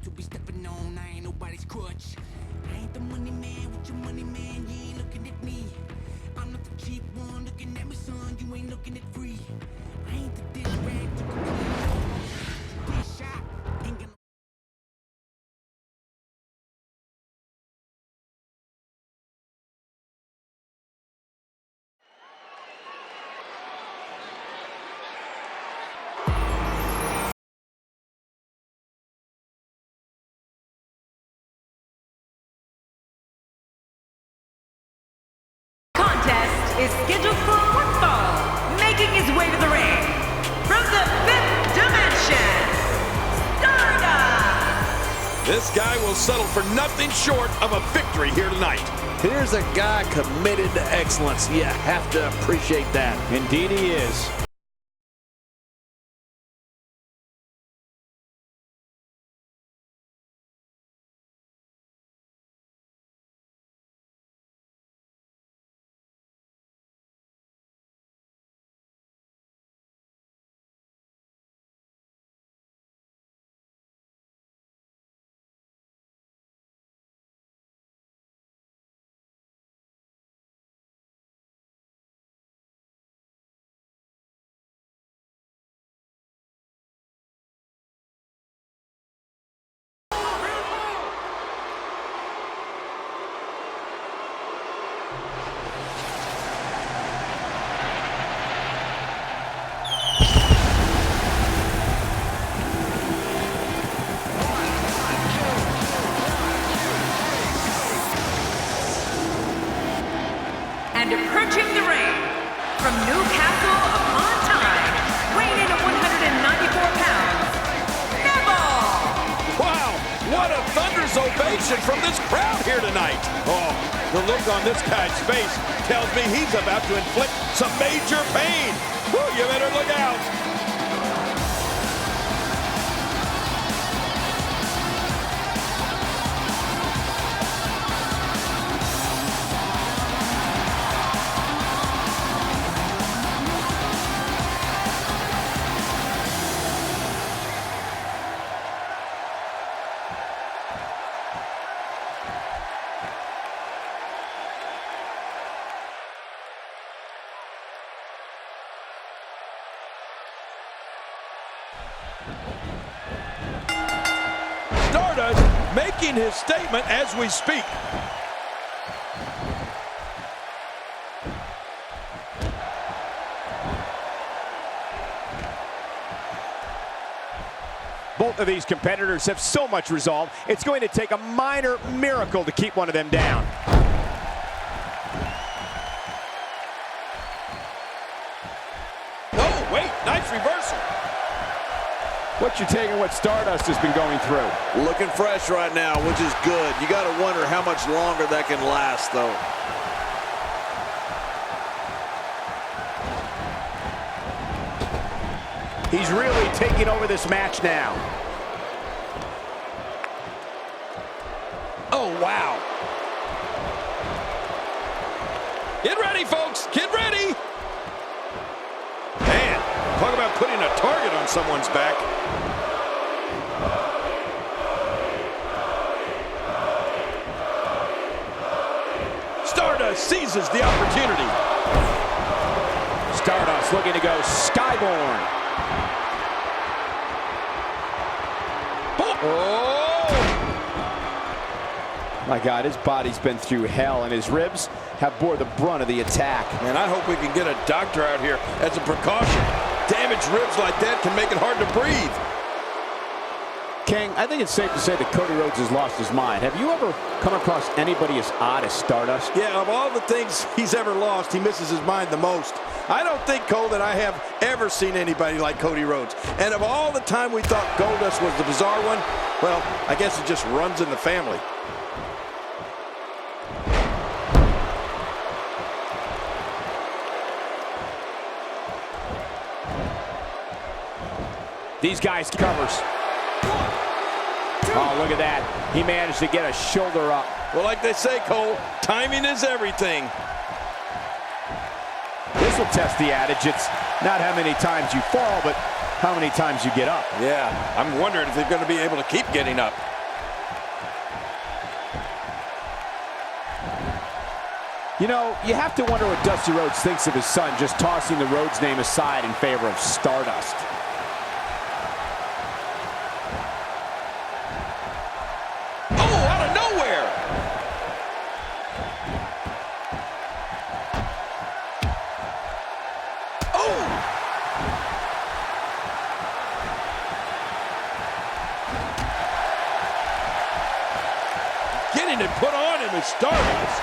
to be stepping on. I ain't nobody's crutch. I ain't the money man with your money man. You ain't looking at me. I'm not the cheap one looking at me, son. You ain't looking at free. I ain't the dish rag to complete. Dish shot ain't gonna. Is scheduled for one fall, making his way to the ring from the fifth dimension, Stardust. This guy will settle for nothing short of a victory here tonight. Here's a guy committed to excellence. You have to appreciate that. Indeed he is. And approaching the ring from Newcastle upon Tyne, weighing in at 194 pounds, Neville! Wow, what a thunderous ovation from this crowd here tonight. Oh, the look on this guy's face tells me he's about to inflict some major pain. Whew, you better look out. Stardust making his statement as we speak. Both of these competitors have so much resolve, it's going to take a minor miracle to keep one of them down. Oh, wait, nice reversal. What's your take on what Stardust has been going through? Looking fresh right now, which is good. You got to wonder how much longer that can last, though. He's really taking over this match now. Oh, wow. Get ready, folks. Get ready. Man, talk about putting a target on someone's back. Stardust seizes the opportunity. Stardust looking to go skyborne. Oh! My God, his body's been through hell, and his ribs have bore the brunt of the attack. Man, I hope we can get a doctor out here as a precaution. Damaged ribs like that can make it hard to breathe. King, I think it's safe to say that Cody Rhodes has lost his mind. Have you ever come across anybody as odd as Stardust? Yeah, of all the things he's ever lost, he misses his mind the most. I don't think, Cole, that I have ever seen anybody like Cody Rhodes. And of all the time we thought Goldust was the bizarre one, well, I guess it just runs in the family. These guys covers. Oh, look at that. He managed to get a shoulder up. Well, like they say, Cole, timing is everything. This will test the adage. It's not how many times you fall, but how many times you get up. Yeah, I'm wondering if they're going to be able to keep getting up. You know, you have to wonder what Dusty Rhodes thinks of his son just tossing the Rhodes name aside in favor of Stardust. Oh, out of nowhere! Oh! Getting it put on him is Stardust.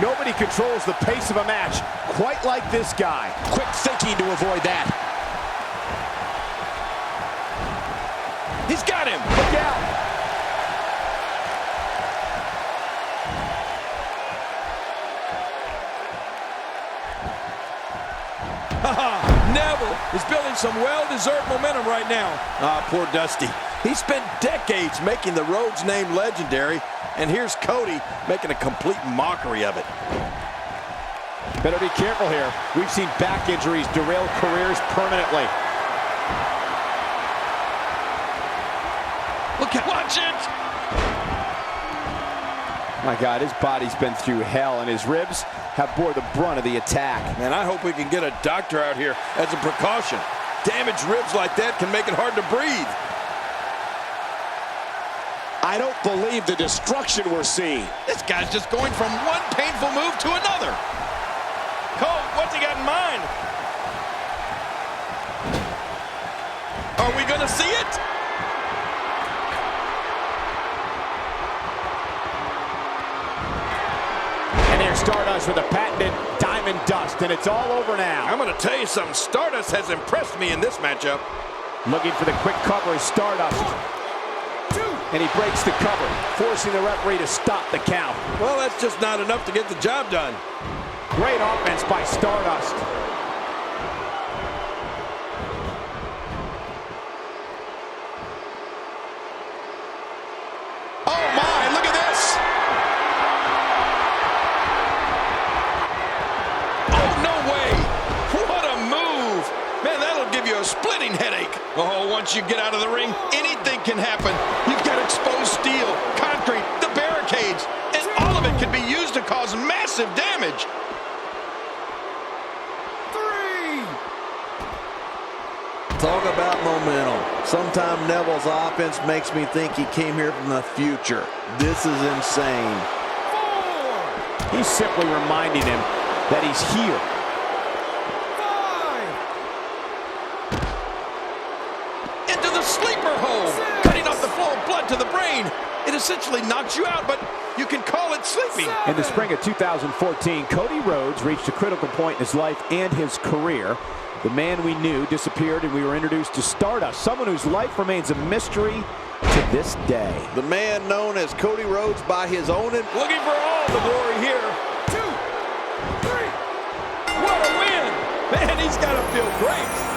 Nobody controls the pace of a match quite like this guy. Quick thinking to avoid that. He's got him. Look out. Neville is building some well-deserved momentum right now. Ah, poor Dusty. He spent decades making the Rhodes name legendary, and here's Cody making a complete mockery of it. Better be careful here. We've seen back injuries derail careers permanently. Look at, watch it! My God, his body's been through hell, and his ribs have bore the brunt of the attack. Man, I hope we can get a doctor out here as a precaution. Damaged ribs like that can make it hard to breathe. I don't believe the destruction we're seeing. This guy's just going from one painful move to another. Cole, what's he got in mind? Are we gonna see it? And there's Stardust with a patented diamond dust, and it's all over now. I'm gonna tell you something, Stardust has impressed me in this matchup. Looking for the quick cover is Stardust. And he breaks the cover, forcing the referee to stop the count. Well, that's just not enough to get the job done. Great offense by Stardust. Oh my, look at this! Oh, no way! What a move! Man, that'll give you a splitting headache. Oh, once you get out of the ring, anything can happen. You've got exposed steel, concrete, the barricades, and all of it can be used to cause massive damage. Talk about momentum. Sometimes Neville's offense makes me think he came here from the future. This is insane. He's simply reminding him that he's here. 5. Into the sleeper hole. Cutting off the flow of blood to the brain. It essentially knocks you out, but you can call it sleeping. In the spring of 2014, Cody Rhodes reached a critical point in his life and his career. The man we knew disappeared, and we were introduced to Stardust, someone whose life remains a mystery to this day. The man known as Cody Rhodes by his own... Looking for all the glory here. 2, 3. What a win! Man, he's got to feel great.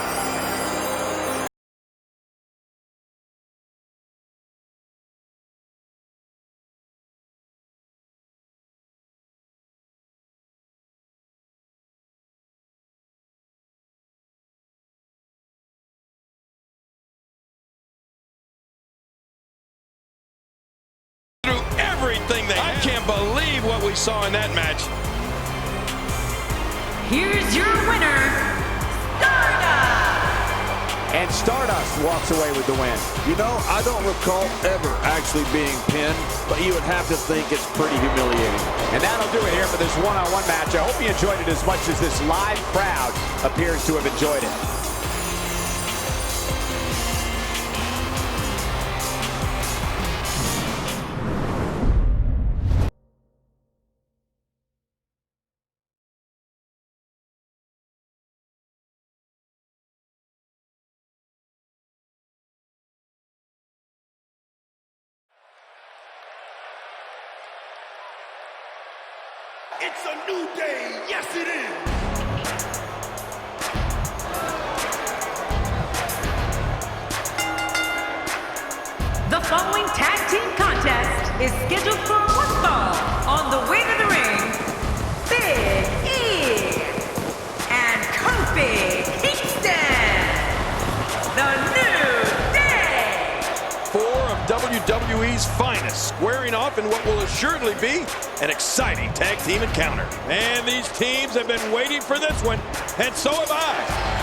Through everything I can't believe what we saw in that match. Here's your winner, Stardust! And Stardust walks away with the win. You know, I don't recall ever actually being pinned, but you would have to think it's pretty humiliating. And that'll do it here for this one-on-one match. I hope you enjoyed it as much as this live crowd appears to have enjoyed it. It's a new day, yes it is! The following tag team contest is scheduled for one fall on the way to the ring. Big E and Kofi Kingston, the New Day. 4 of WWE's finest, squaring off in what will assuredly be an exciting tag team encounter. And these teams have been waiting for this one, and so have I.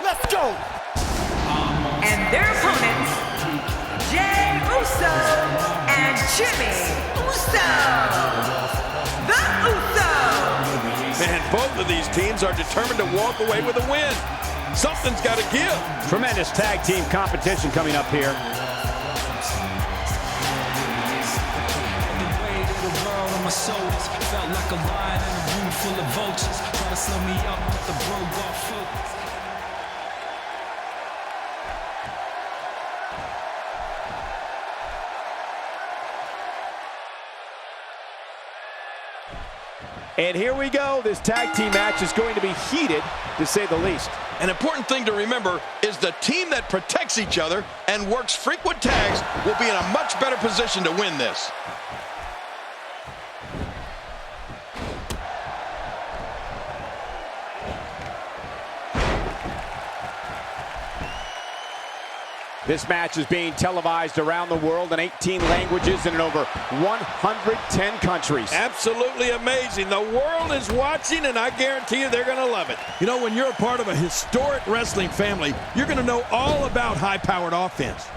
Let's go! And their opponents, Jey Uso and Jimmy Uso. The Usos. Man, both of these teams are determined to walk away with a win. Something's got to give. Tremendous tag team competition coming up here. Felt like a lion in a room full of vultures. Try to slow me up, but the bro got focused. And here we go. This tag team match is going to be heated, to say the least. An important thing to remember is the team that protects each other and works frequent tags will be in a much better position to win this. This match is being televised around the world in 18 languages and in over 110 countries. Absolutely amazing. The world is watching, and I guarantee you they're going to love it. You know, when you're a part of a historic wrestling family, you're going to know all about high-powered offense.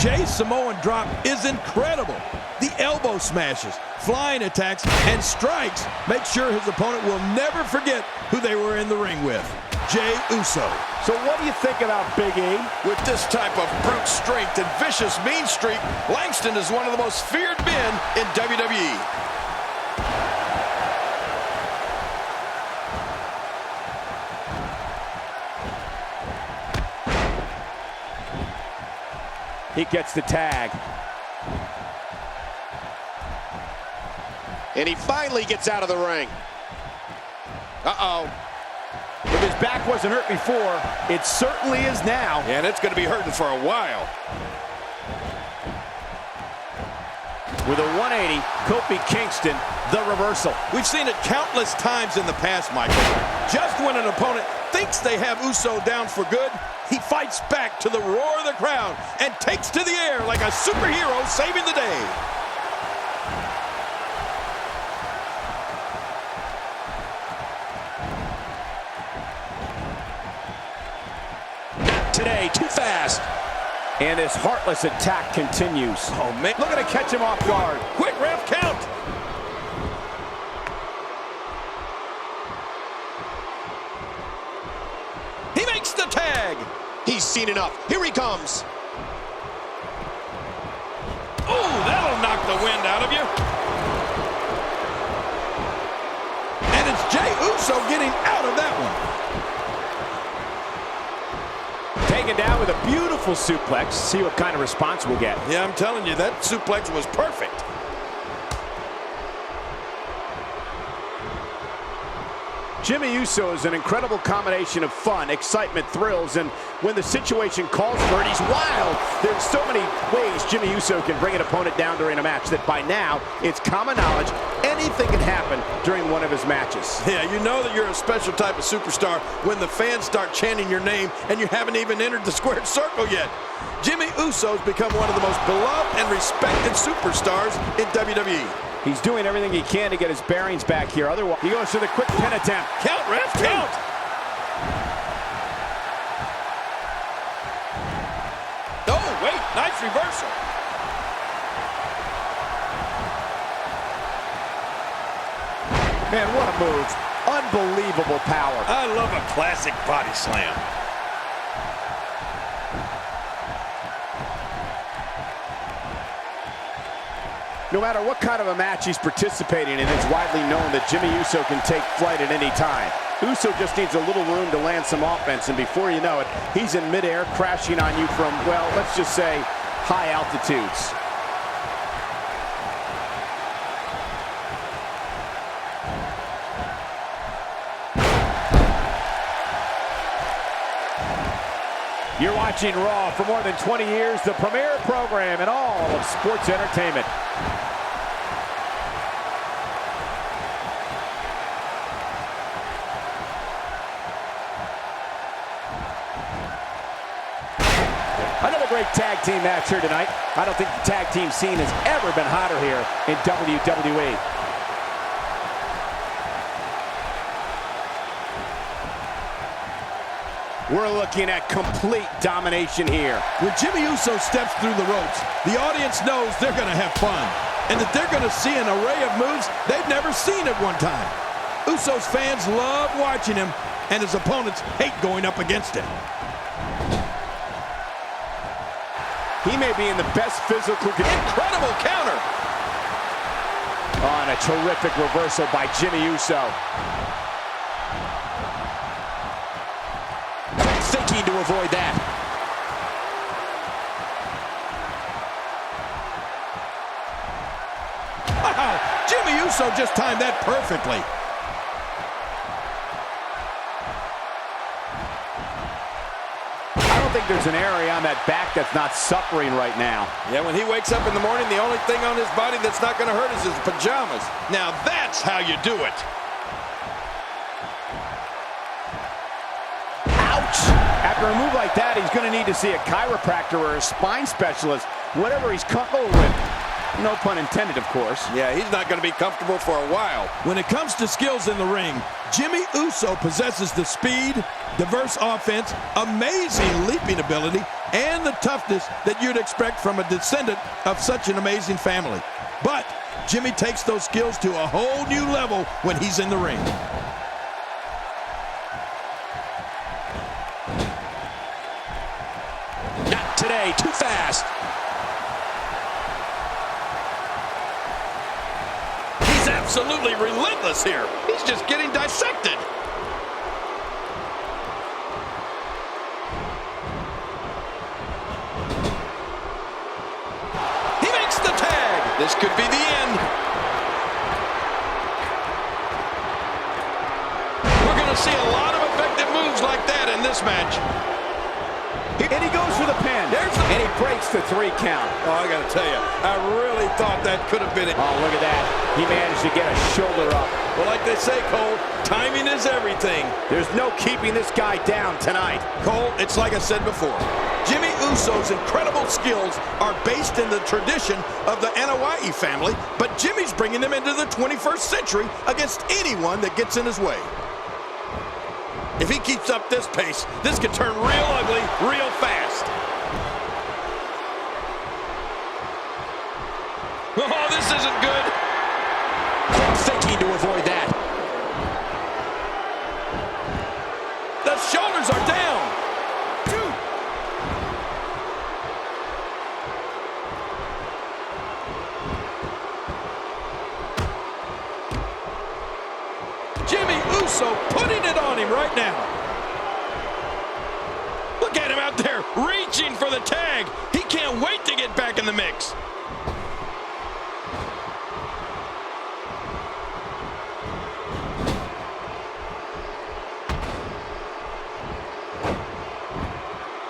Jey's Samoan drop is incredible. The elbow smashes, flying attacks, and strikes make sure his opponent will never forget who they were in the ring with. Jey Uso. So what do you think about Big E? With this type of brute strength and vicious mean streak, Langston is one of the most feared men in WWE. He gets the tag. And he finally gets out of the ring. Uh-oh. If his back wasn't hurt before, it certainly is now. And it's going to be hurting for a while. With a 180, Kingston, the reversal. We've seen it countless times in the past, Michael. Just when an opponent thinks they have Uso down for good, he fights back to the roar of the crowd and takes to the air like a superhero saving the day. Today, too fast. And his heartless attack continues. Oh, man. Look at it catch him off guard. Quick, ref, count. He makes the tag. He's seen enough. Here he comes. Oh, that'll knock the wind out of you. And it's Jey Uso getting out of that one. Taken down with a beautiful suplex. See what kind of response we'll get. Yeah, I'm telling you, that suplex was perfect. Jimmy Uso is an incredible combination of fun, excitement, thrills, and when the situation calls for it, he's wild. There's so many ways Jimmy Uso can bring an opponent down during a match that by now, it's common knowledge anything can happen during one of his matches. Yeah, you know that you're a special type of superstar when the fans start chanting your name and you haven't even entered the squared circle yet. Jimmy Uso's become one of the most beloved and respected superstars in WWE. He's doing everything he can to get his bearings back here. Otherwise, he goes to the quick pin attempt. Count, ref, count. Oh, wait, nice reversal. Man, what a move. Unbelievable power. I love a classic body slam. No matter what kind of a match he's participating in, it's widely known that Jimmy Uso can take flight at any time. Uso just needs a little room to land some offense, and before you know it, he's in midair crashing on you from, well, let's just say, high altitudes. You're watching Raw. For more than 20 years, the premier program in all of sports entertainment. Another great tag team match here tonight. I don't think the tag team scene has ever been hotter here in WWE. We're looking at complete domination here. When Jimmy Uso steps through the ropes, the audience knows they're going to have fun and that they're going to see an array of moves they've never seen at one time. Uso's fans love watching him, and his opponents hate going up against him. He may be in the best physical condition. Incredible counter. On a terrific reversal by Jimmy Uso. Thinking to avoid that. Wow, Jimmy Uso just timed that perfectly. I don't think there's an area on that back that's not suffering right now. Yeah, when he wakes up in the morning, the only thing on his body that's not going to hurt is his pajamas. Now that's how you do it. After a move like that, he's going to need to see a chiropractor or a spine specialist, whatever he's comfortable with. No pun intended, of course. Yeah, he's not going to be comfortable for a while. When it comes to skills in the ring, Jimmy Uso possesses the speed, diverse offense, amazing leaping ability, and the toughness that you'd expect from a descendant of such an amazing family. But Jimmy takes those skills to a whole new level when he's in the ring. Not today, too fast. He's absolutely relentless here. He's just getting dissected. He makes the tag. This could be the end. We're going to see a lot of effective moves like that in this match. And he goes for the pin. And he breaks the 3 count. Oh, I got to tell you, I really thought that could have been it. Oh, look at that. He managed to get a shoulder up. Well, like they say, Cole, timing is everything. There's no keeping this guy down tonight. Cole, it's like I said before. Jimmy Uso's incredible skills are based in the tradition of the Wwe family, but Jimmy's bringing them into the 21st century against anyone that gets in his way. If he keeps up this pace, this could turn real ugly real fast. Oh, this isn't good. Thinking to avoid that. The shoulders are down. 2. Jimmy Uso putting it on him right now. Look at him out there reaching for the tag. He can't wait to get back in the mix.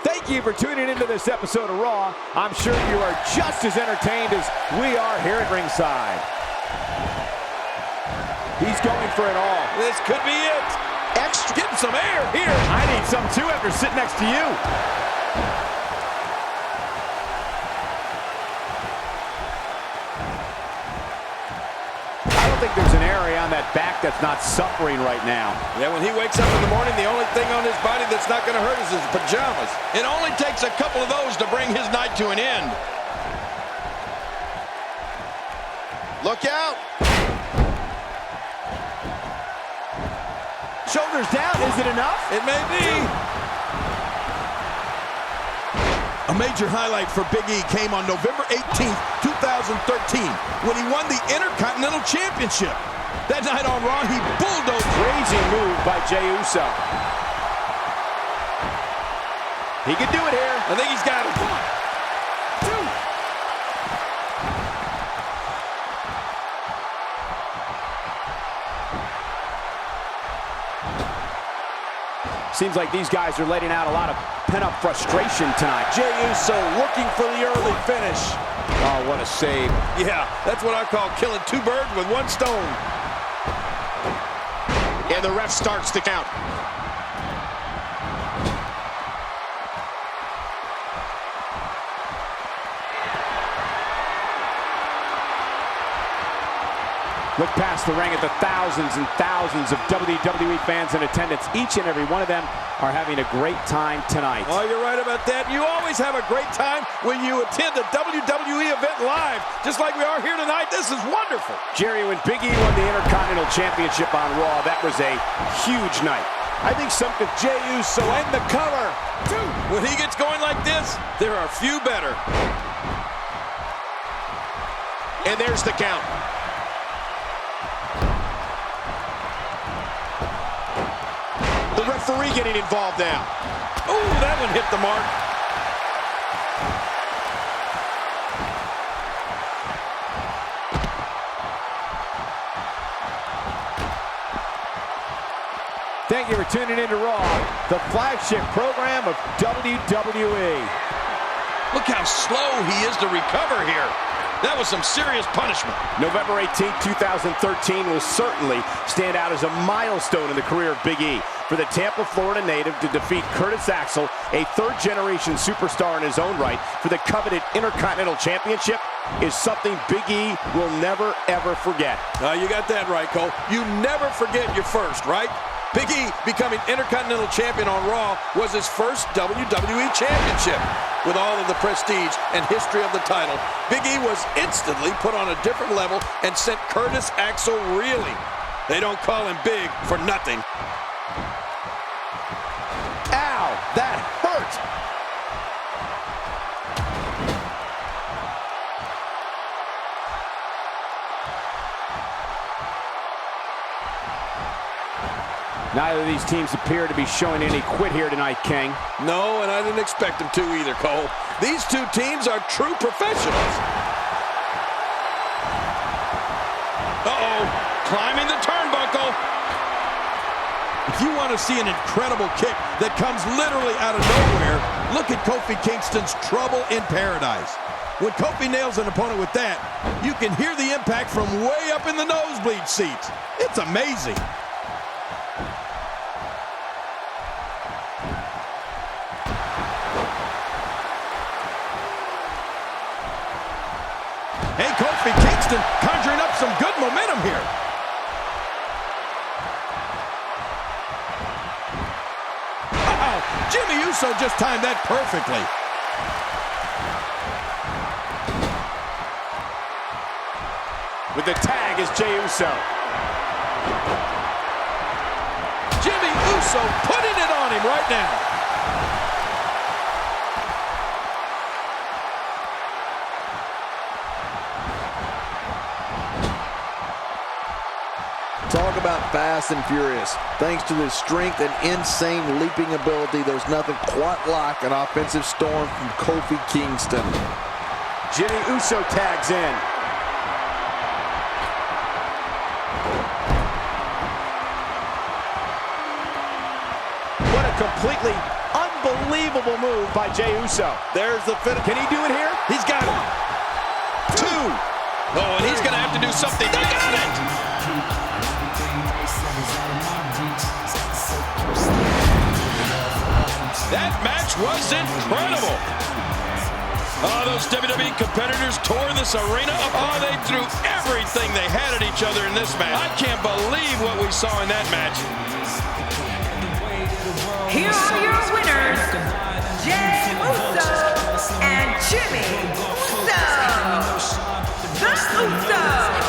Thank you for tuning into this episode of Raw. I'm sure you are just as entertained as we are here at ringside. He's going for it all. This could be it. Extra, getting some air here. I need some too after sitting next to you. I don't think there's an area on that back that's not suffering right now. Yeah, when he wakes up in the morning, the only thing on his body that's not going to hurt is his pajamas. It only takes a couple of those to bring his night to an end. Look out. Shoulders down, is it enough? It may be. A major highlight for Big E came on November 18th, 2013, when he won the Intercontinental Championship. That night on Raw, he bulldozed. Crazy move by Jey Uso. He can do it here. I think he's got it. 1, 2. Seems like these guys are letting out a lot of pent-up frustration tonight. Jey Uso looking for the early finish. Oh, what a save. Yeah, that's what I call killing 2 birds with 1 stone. And the ref starts the count. Look past the ring at the thousands and thousands of WWE fans in attendance. Each and every one of them are having a great time tonight. Oh, you're right about that. You always have a great time when you attend a WWE event live, just like we are here tonight. This is wonderful. Jerry, when Big E won the Intercontinental Championship on Raw, that was a huge night. I think something Jey Uso and the cover. 2. When he gets going like this, there are few better. And there's the count. The referee getting involved now. Oh, that one hit the mark. Thank you for tuning in to Raw, the flagship program of WWE. Look how slow he is to recover here. That was some serious punishment. November 18, 2013 will certainly stand out as a milestone in the career of Big E. For the Tampa, Florida native to defeat Curtis Axel, a third-generation superstar in his own right, for the coveted Intercontinental Championship is something Big E will never, ever forget. You got that right, Cole. You never forget your first, right? Big E becoming Intercontinental Champion on Raw was his first WWE Championship. With all of the prestige and history of the title, Big E was instantly put on a different level and sent Curtis Axel reeling. They don't call him big for nothing. Ow, that hurt! Neither of these teams appear to be showing any quit here tonight, King. No, and I didn't expect them to either, Cole. These 2 teams are true professionals. Uh-oh, climbing the turnbuckle. If you want to see an incredible kick that comes literally out of nowhere, look at Kofi Kingston's Trouble in Paradise. When Kofi nails an opponent with that, you can hear the impact from way up in the nosebleed seats. It's amazing. Hey, Kofi Kingston conjuring up some good momentum here. Jimmy Uso just timed that perfectly. With the tag is Jey Uso. Jimmy Uso putting it on him right now. Talk about fast and furious. Thanks to his strength and insane leaping ability, there's nothing quite like an offensive storm from Kofi Kingston. Jimmy Uso tags in. What a completely unbelievable move by Jey Uso. There's the finish. Can he do it here? He's got it. 2. Oh, and he's going to have to do something. They got it. That match was incredible. Oh, those WWE competitors tore this arena up. Oh, they threw everything they had at each other in this match. I can't believe what we saw in that match. Here are your winners, Jey Uso and Jimmy Uso. The Usos.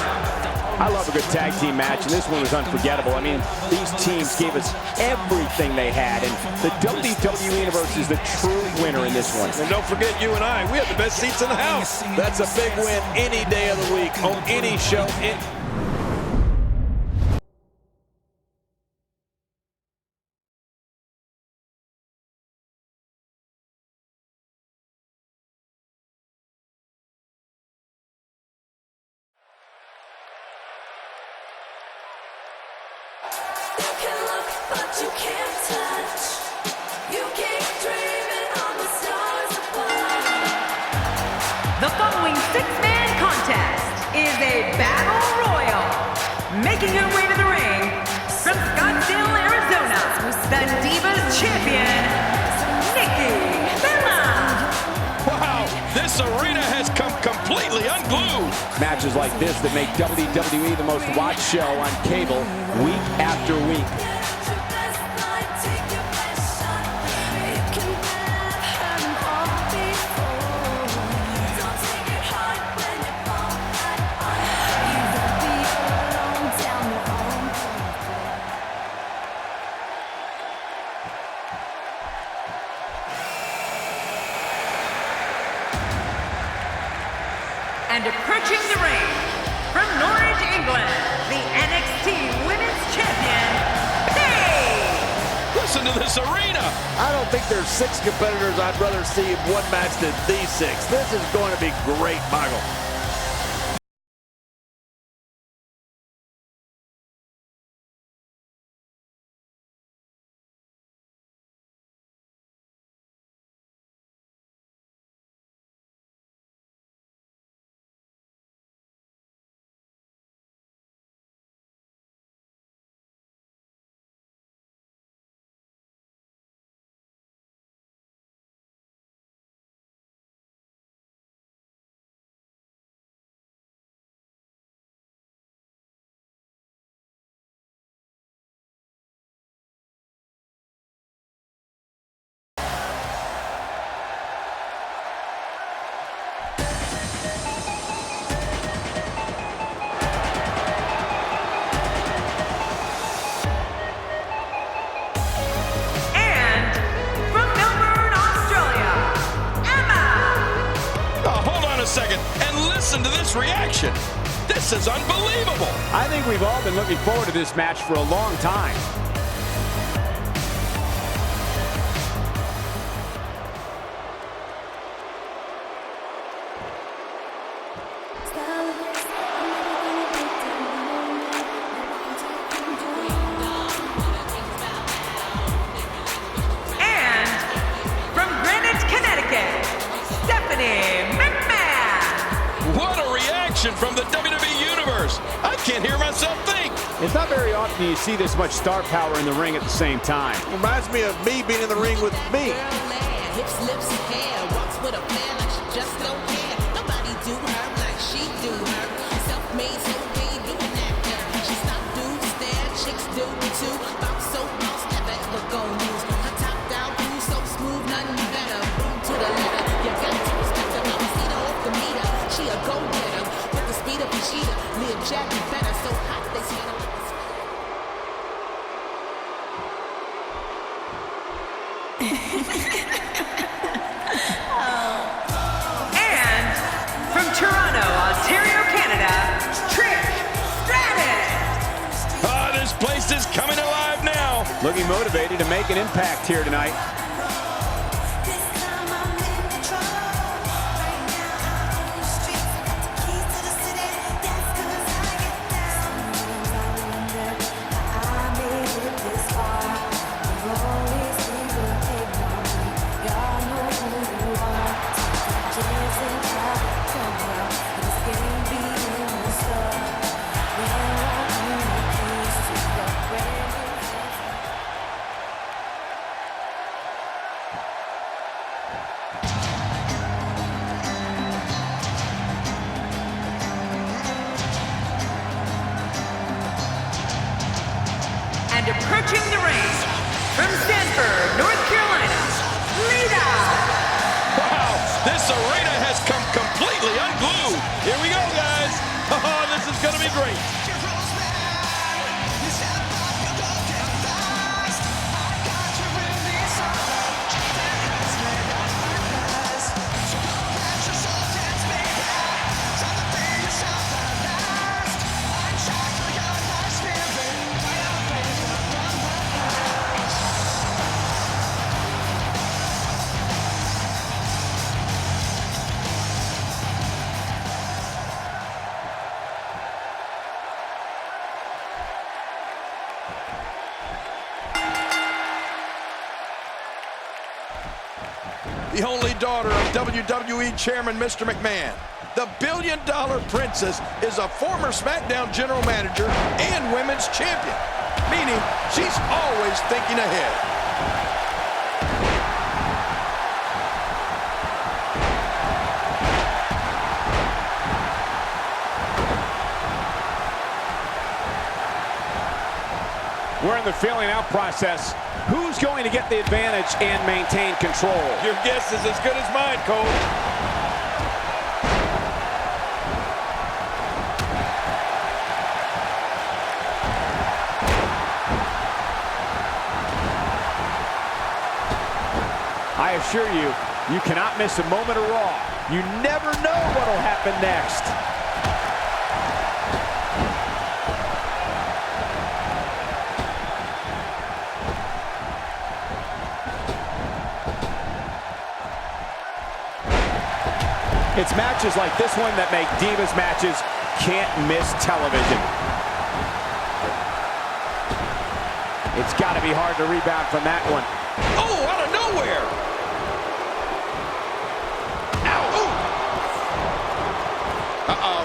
I love love a good tag team match, and this one was unforgettable. I mean, these teams gave us everything they had, and the WWE Universe is the true winner in this one. And don't forget, you and I, we have the best seats in the house. That's a big win any day of the week on any show. You can look, but you can't touch. You keep dreaming on the stars above. The following six-man contest is a battle royal. Making her way to the ring from Scottsdale, Arizona, the Divas Champion, Nikki Bella. Wow, this arena has come completely unglued. Matches like this that make WWE the most watched show on cable week after week. Your best life, take your best shot. You can have had them all before. Don't take it hard when you fall that hard. You won't be alone down the home. And approaching the ring from Norwich, England, the NXT Women's Champion, Paige. Listen to this arena. I don't think there's 6 competitors I'd rather see in one match than these 6. This is going to be great, Michael. And from Melbourne, Australia, Emma. Oh, hold on a second and listen to this reaction. This is unbelievable. I think we've all been looking forward to this match for a long time. And from Greenwich, Connecticut, Stephanie McMahon. What a reaction from the WWE Universe. I can't hear myself think. It's not very often you see this much star power in the ring at the same time. Reminds me of me being in the ring with me. Hips, lips, and hair. Walks with a plan like she just don't care. Nobody do her like she do her. Self-made, so paid, doing that girl. She stop, do, stare, chicks do too. Bounce so bounce, never ever gon' lose. Her top down, blue, so smooth, nothing better. Boom to the letter. You got to respect her. You see her off the meter. She a go-getter. With the speed of a cheetah. Live Jackie better. So hot, they see her. And from Toronto, Ontario, Canada, Trish Stratus. Ah, this place is coming alive now. Looking motivated to make an impact here tonight. This time I'm in control. Right now I'm on the streets. Got the keys to the city. That's 'cause I get down. I wonder how I made it this far. You've always been good, ignore me. Y'all know who you are. Take the chance and try to come out. This game being the star. Where are you, the keys to the brand new And approaching the ring from Stanford, North Carolina, Lita. Wow, this arena has come completely unglued. Here we go, guys. Oh, this is going to be great. daughter of WWE Chairman Mr. McMahon. The billion-dollar princess is a former SmackDown general manager and women's champion, meaning she's always thinking ahead. We're in the feeling out process. Who's going to get the advantage and maintain control? Your guess is as good as mine, Cole. I assure you, you cannot miss a moment of Raw. You never know what will happen next. It's matches like this one that make Divas matches can't miss television. It's got to be hard to rebound from that one. Oh, out of nowhere! Ow! Uh-oh.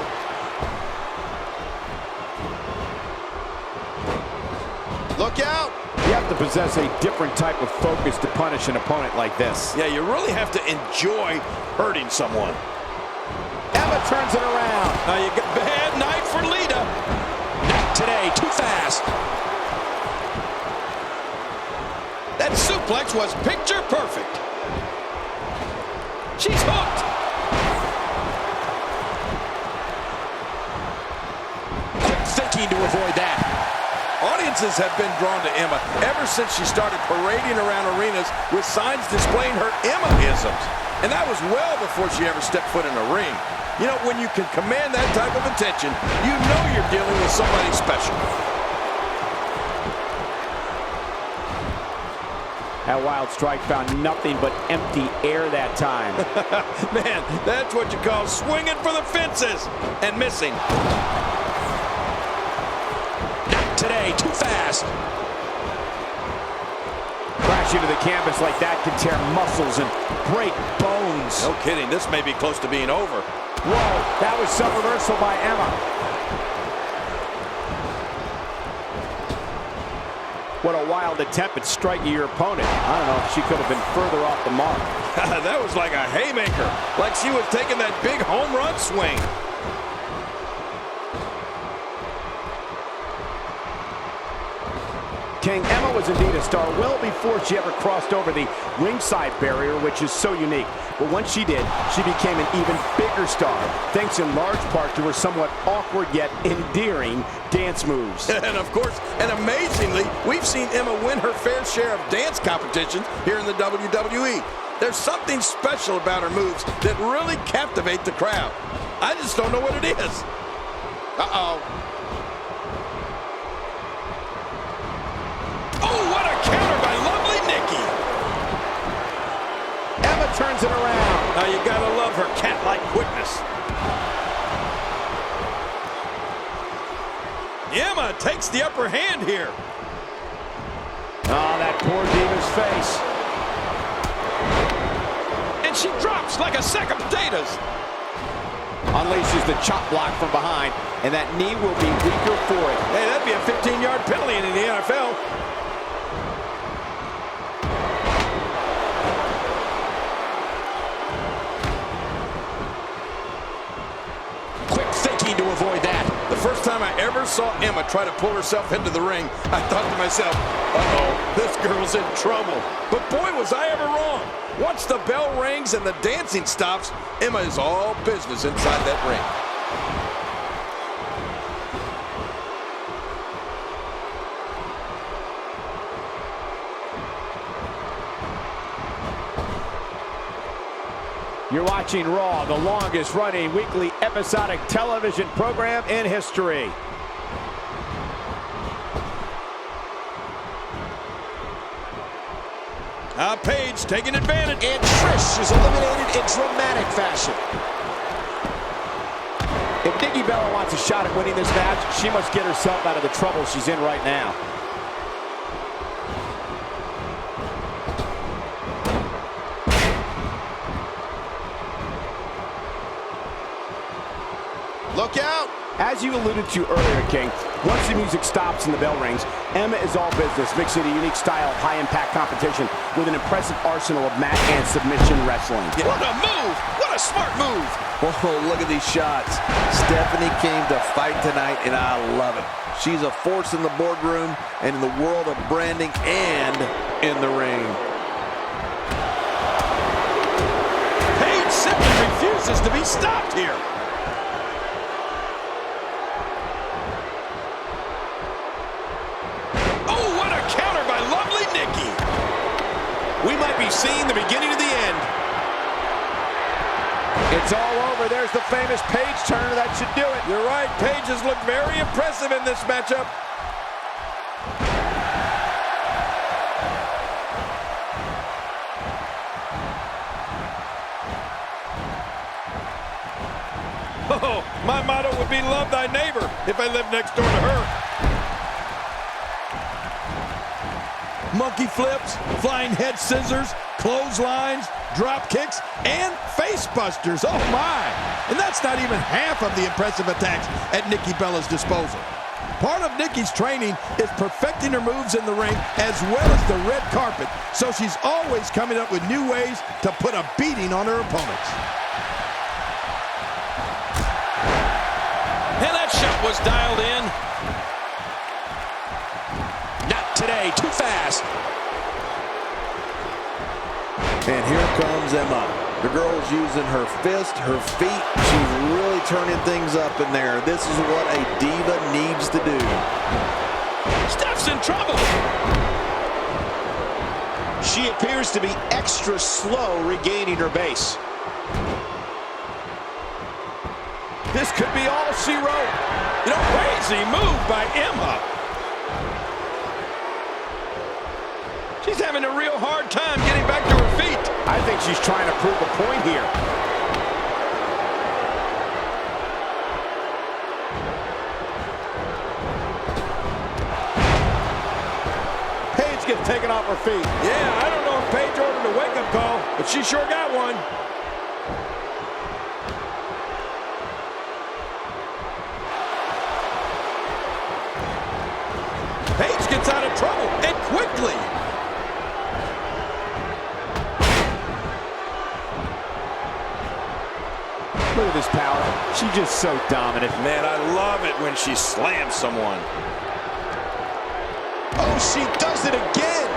Look out! You have to possess a different type of focus to punish an opponent like this. Yeah, you really have to enjoy hurting someone. Emma turns it around. Now you got bad night for Lita. Not today, too fast. That suplex was picture perfect. She's hooked. Quick thinking to avoid that. Audiences have been drawn to Emma ever since she started parading around arenas with signs displaying her Emma-isms. And that was well before she ever stepped foot in a ring. You know, when you can command that type of attention, you know you're dealing with somebody special. That wild strike found nothing but empty air that time. Man, that's what you call swinging for the fences and missing. Not today, too fast. Crashing to the canvas like that can tear muscles and break bones. No kidding, this may be close to being over. Whoa, that was some reversal by Emma. What a wild attempt at striking your opponent. I don't know if she could have been further off the mark. That was like a haymaker, like she was taking that big home run swing. King, Emma was indeed a star well before she ever crossed over the ringside barrier, which is so unique. But once she did, she became an even bigger star, thanks in large part to her somewhat awkward yet endearing dance moves. And of course, and amazingly, we've seen Emma win her fair share of dance competitions here in the WWE. There's something special about her moves that really captivate the crowd. I just don't know what it is. Uh-oh. Oh, what a counter by lovely Nikki. Emma turns it around. Now you gotta love her cat-like quickness. Emma takes the upper hand here. Oh, that poor Diva's face. And she drops like a sack of potatoes. Unleashes the chop block from behind, and that knee will be weaker for it. Hey, that'd be a 15-yard penalty in the NFL. Quick thinking to avoid that. The first time I ever saw Emma try to pull herself into the ring, I thought to myself, uh-oh, this girl's in trouble. But boy, was I ever wrong. Once the bell rings and the dancing stops, Emma is all business inside that ring. You're watching Raw, the longest running weekly episodic television program in history. Paige taking advantage. And Trish is eliminated in dramatic fashion. If Nikki Bella wants a shot at winning this match, she must get herself out of the trouble she's in right now. Look out. As you alluded to earlier, King, once the music stops and the bell rings, Emma is all business, mixing a unique style of high-impact competition with an impressive arsenal of mat and submission wrestling. What a move. What a smart move. Oh, look at these shots. Stephanie came to fight tonight, and I love it. She's a force in the boardroom and in the world of branding and in the ring. Paige simply refuses to be stopped here. Oh, what a counter by lovely Nikki. We might be seeing the beginning of the end. It's all over. There's the famous Paige turner. That should do it. You're right. Paige has looked very impressive in this matchup. Oh, my motto would be love thy neighbor if I lived next door to her. Monkey flips, flying head scissors, clotheslines, drop kicks, and face busters. Oh my! And that's not even half of the impressive attacks at Nikki Bella's disposal. Part of Nikki's training is perfecting her moves in the ring as well as the red carpet, so she's always coming up with new ways to put a beating on her opponents. And that shot was dialed in. Not today. Too fast. And here comes Emma. The girl's using her fist, her feet. She's really turning things up in there. This is what a diva needs to do. Steph's in trouble. She appears to be extra slow regaining her base. This could be all she wrote. You know, crazy move by Emma. She's having a real hard time getting back to her feet. I think she's trying to prove a point here. Paige gets taken off her feet. Yeah, I don't know if Paige ordered a wake-up call, but she sure got one. Paige gets out of trouble, and quickly. Look at this power. She's just so dominant. Man, I love it when she slams someone. Oh, she does it again.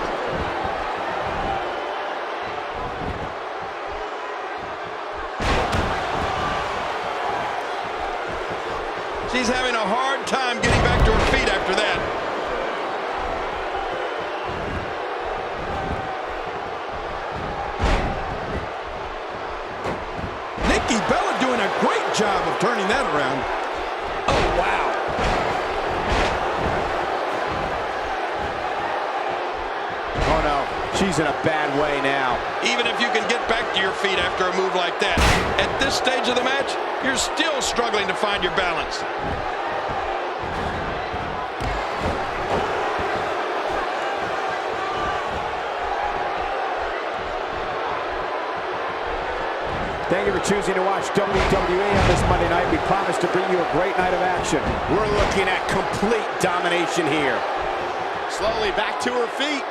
She's having a hard time getting back to her feet after that. Nikki Bella doing a great job of turning that around. Oh, wow. Oh, no. She's in a bad way now. Even if you can get back to your feet after a move like that, at this stage of the match, you're still struggling to find your balance. Thank you for choosing to watch WWE on this Monday night. We promise to bring you a great night of action. We're looking at complete domination here. Slowly back to her feet.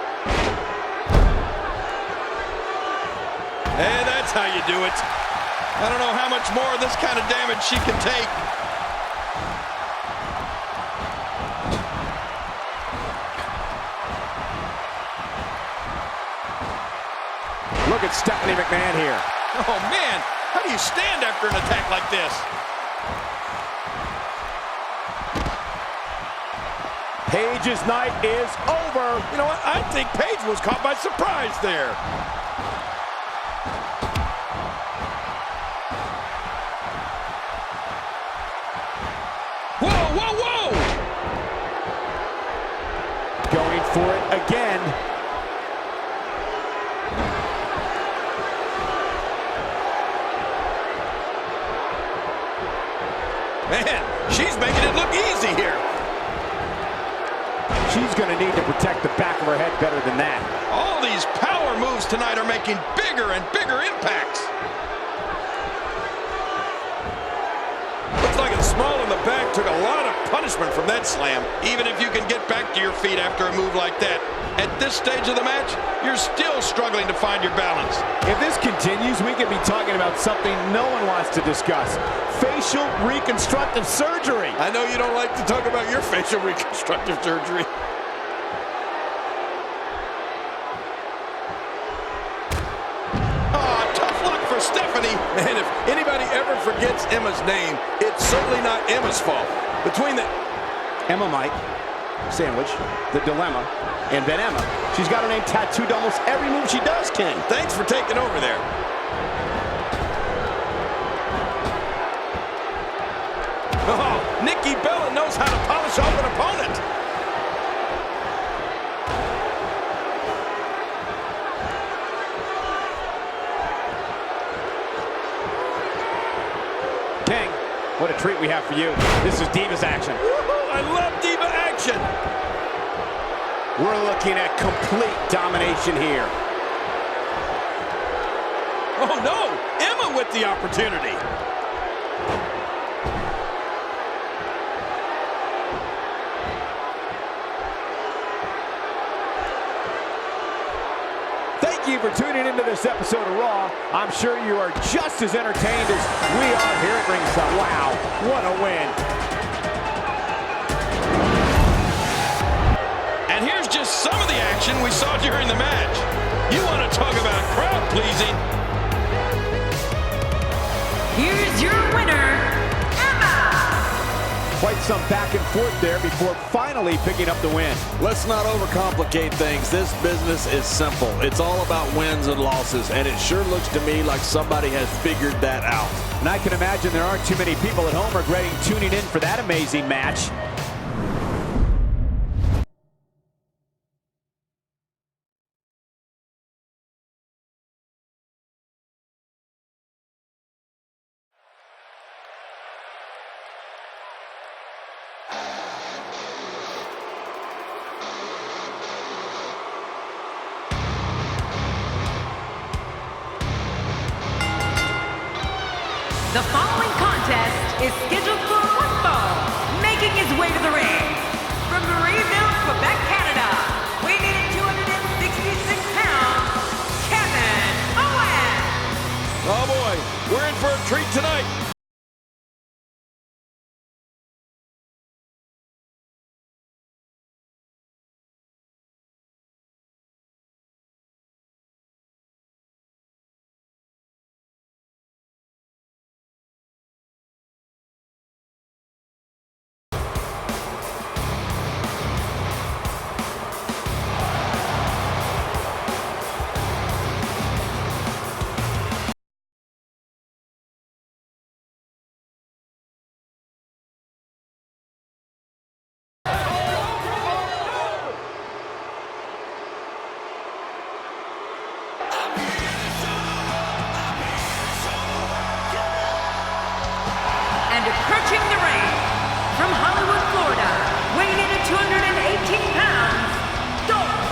And that's how you do it. I don't know how much more of this kind of damage she can take. Look at Stephanie McMahon here. Oh, man, how do you stand after an attack like this? Paige's night is over. You know what? I think Paige was caught by surprise there. Whoa, whoa, whoa! Going for it again. Man, she's making it look easy here. She's going to need to protect the back of her head better than that. All these power moves tonight are making bigger and bigger impacts. Looks like a small back took a lot of punishment from that slam. Even if you can get back to your feet after a move like that, at this stage of the match, you're still struggling to find your balance. If this continues, we could be talking about something no one wants to discuss. Facial reconstructive surgery. I know you don't like to talk about your facial reconstructive surgery. Oh, tough luck for Stephanie. Man, if anybody ever forgets Emma's name, it's certainly not Emma's fault. Between the... Emma Mike, Sandwich, The Dilemma, and then Emma. She's got her name tattooed almost every move she does, King. Thanks for taking over there. Oh, Nikki Bella knows how to polish off an opponent. King, what a treat we have for you. This is Divas action. Woohoo, I love Diva action. We're looking at complete domination here. Oh no, Emma with the opportunity. Thank you for tuning into this episode of Raw. I'm sure you are just as entertained as we are here at ringside. Wow, what a win. And here's just some of the action we saw during the match. You want to talk about crowd pleasing? Here's your winner, Emma. Quite some back and forth there before finally picking up the win. Let's not overcomplicate things. This business is simple. It's all about wins and losses, and it sure looks to me like somebody has figured that out. And I can imagine there aren't too many people at home regretting tuning in for that amazing match. The following contest is scheduled for one fall, making his way to the ring. From Marieville, Quebec, Canada, weighing in at 266 pounds, Kevin Owens. Oh boy, we're in for a treat tonight. And approaching the ring, from Hollywood, Florida, weighing in at 218 pounds, Dolph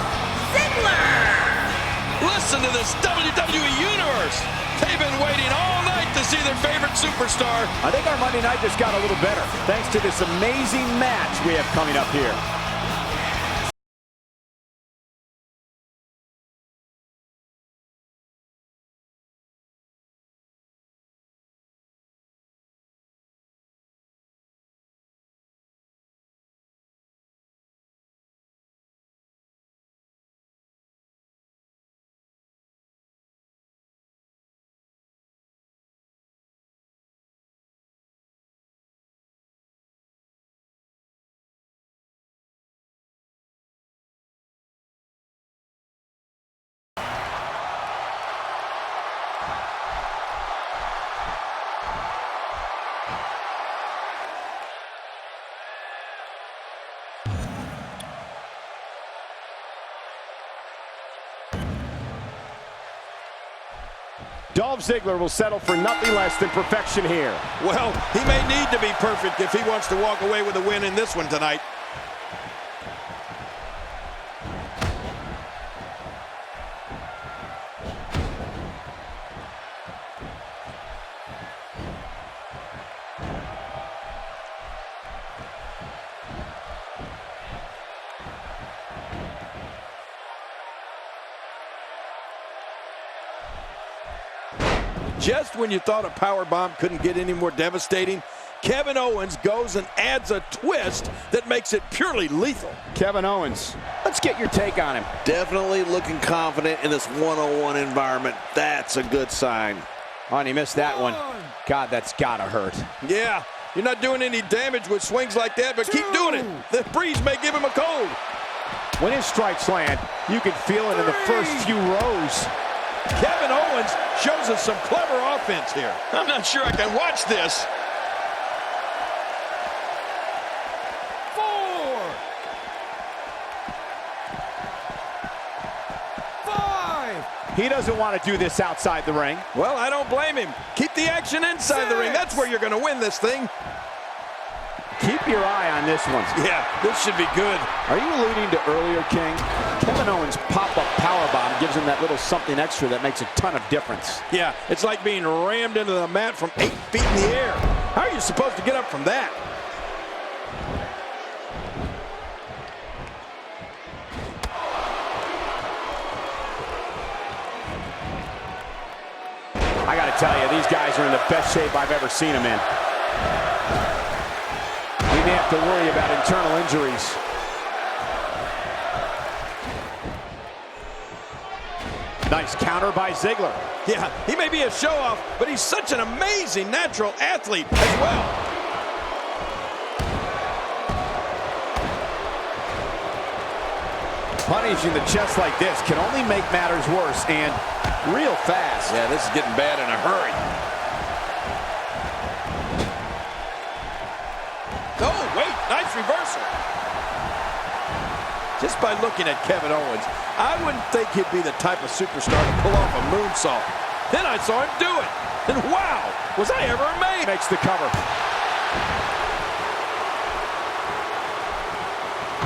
Ziggler. Listen to this WWE Universe. They've been waiting all night to see their favorite superstar. I think our Monday night just got a little better, thanks to this amazing match we have coming up here. Dolph Ziggler will settle for nothing less than perfection here. Well, he may need to be perfect if he wants to walk away with a win in this one tonight. Just when you thought a power bomb couldn't get any more devastating, Kevin Owens goes and adds a twist that makes it purely lethal. Kevin Owens, let's get your take on him. Definitely looking confident in this one-on-one environment. That's a good sign. Oh, and he missed that one. God, that's gotta hurt. Yeah, you're not doing any damage with swings like that, but keep doing it. The breeze may give him a cold. When his strikes land, you can feel it in the first few rows. Kevin Owens shows us some clever offense here. I'm not sure I can watch this. 4, 5. He doesn't want to do this outside the ring. Well, I don't blame him. Keep the action inside the ring. That's where you're going to win this thing. Keep your eye on this one. Yeah, this should be good. Are you alluding to earlier, King? Kevin Owens' pop-up powerbomb gives him that little something extra that makes a ton of difference. Yeah, it's like being rammed into the mat from 8 feet in the air. How are you supposed to get up from that? I got to tell you, these guys are in the best shape I've ever seen them in. We may have to worry about internal injuries. Nice counter by Ziggler. Yeah, he may be a show-off, but he's such an amazing natural athlete as well. Punishing the chest like this can only make matters worse, and real fast. Yeah, this is getting bad in a hurry. Oh, wait, nice reversal. Just by looking at Kevin Owens, I wouldn't think he'd be the type of superstar to pull off a moonsault. Then I saw him do it, and wow, was I ever amazed. Makes the cover.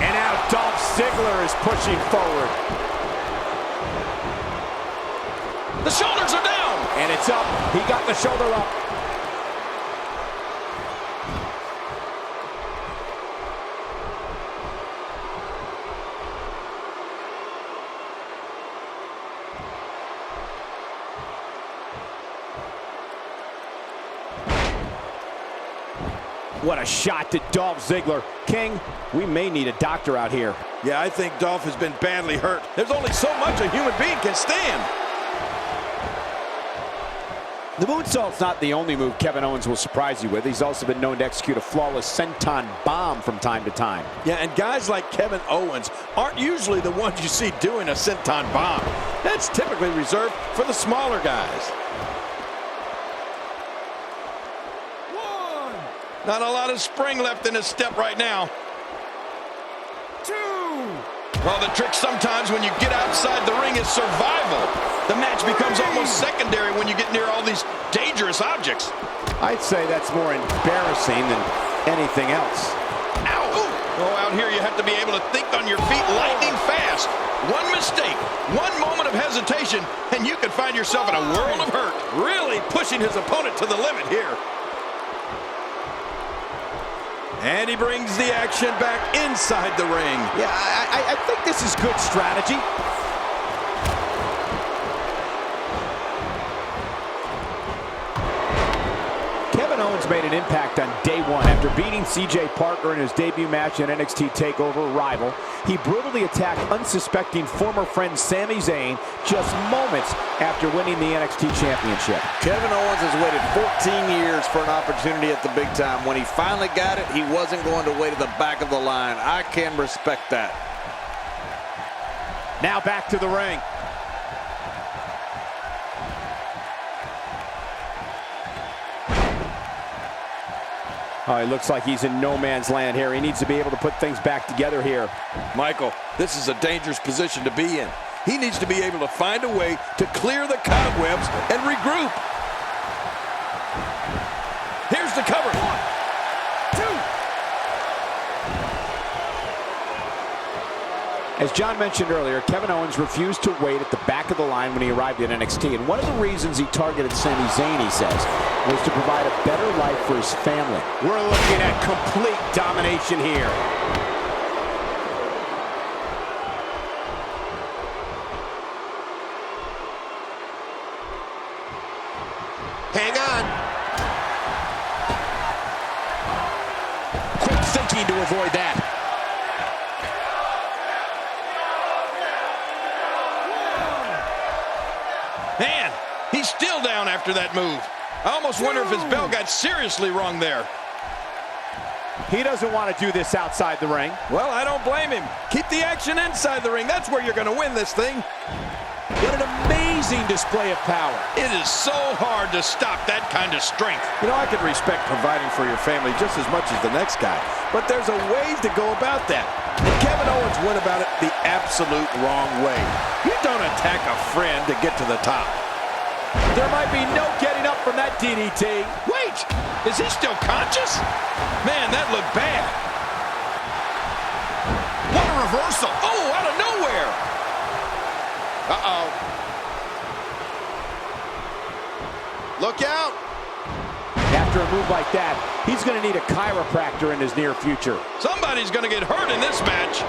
And now Dolph Ziggler is pushing forward. The shoulders are down. And it's up. He got the shoulder up. What a shot to Dolph Ziggler. King, we may need a doctor out here. Yeah, I think Dolph has been badly hurt. There's only so much a human being can stand. The moonsault's not the only move Kevin Owens will surprise you with. He's also been known to execute a flawless senton bomb from time to time. Yeah, and guys like Kevin Owens aren't usually the ones you see doing a senton bomb. That's typically reserved for the smaller guys. Not a lot of spring left in his step right now. 2. Well, the trick sometimes when you get outside the ring is survival. The match becomes almost secondary when you get near all these dangerous objects. I'd say that's more embarrassing than anything else. Ow! Oh, out here you have to be able to think on your feet lightning fast. One mistake, one moment of hesitation, and you could find yourself in a world of hurt. Really pushing his opponent to the limit here. And he brings the action back inside the ring. Yeah, I think this is good strategy. Kevin Owens made an impact on day one. After beating CJ Parker in his debut match in NXT TakeOver Rival, he brutally attacked unsuspecting former friend Sami Zayn just moments after winning the NXT Championship. Kevin Owens has waited 14 years for an opportunity at the big time. When he finally got it, he wasn't going to wait at the back of the line. I can respect that. Now back to the ring. Oh, it looks like he's in no man's land here. He needs to be able to put things back together here. Michael, this is a dangerous position to be in. He needs to be able to find a way to clear the cobwebs and regroup. Here's the cover. 1, 2. As John mentioned earlier, Kevin Owens refused to wait at the back of the line when he arrived at NXT. And one of the reasons he targeted Sami Zayn, he says, was to provide a better life for his family. We're looking at complete domination here. avoid that. Man, he's still down after that move. I almost wonder if his bell got seriously wrong there. He doesn't want to do this outside the ring. Well, I don't blame him. Keep the action inside the ring. That's where you're going to win this thing. What an amazing display of power. It is so hard to stop that kind of strength. You know, I can respect providing for your family just as much as the next guy, but there's a way to go about that. And Kevin Owens went about it the absolute wrong way. You don't attack a friend to get to the top. There might be no getting up from that DDT. Wait, is he still conscious? Man, that looked bad. What a reversal. Oh, out of nowhere. Uh-oh. Look out. After a move like that, he's going to need a chiropractor in his near future. Somebody's going to get hurt in this match.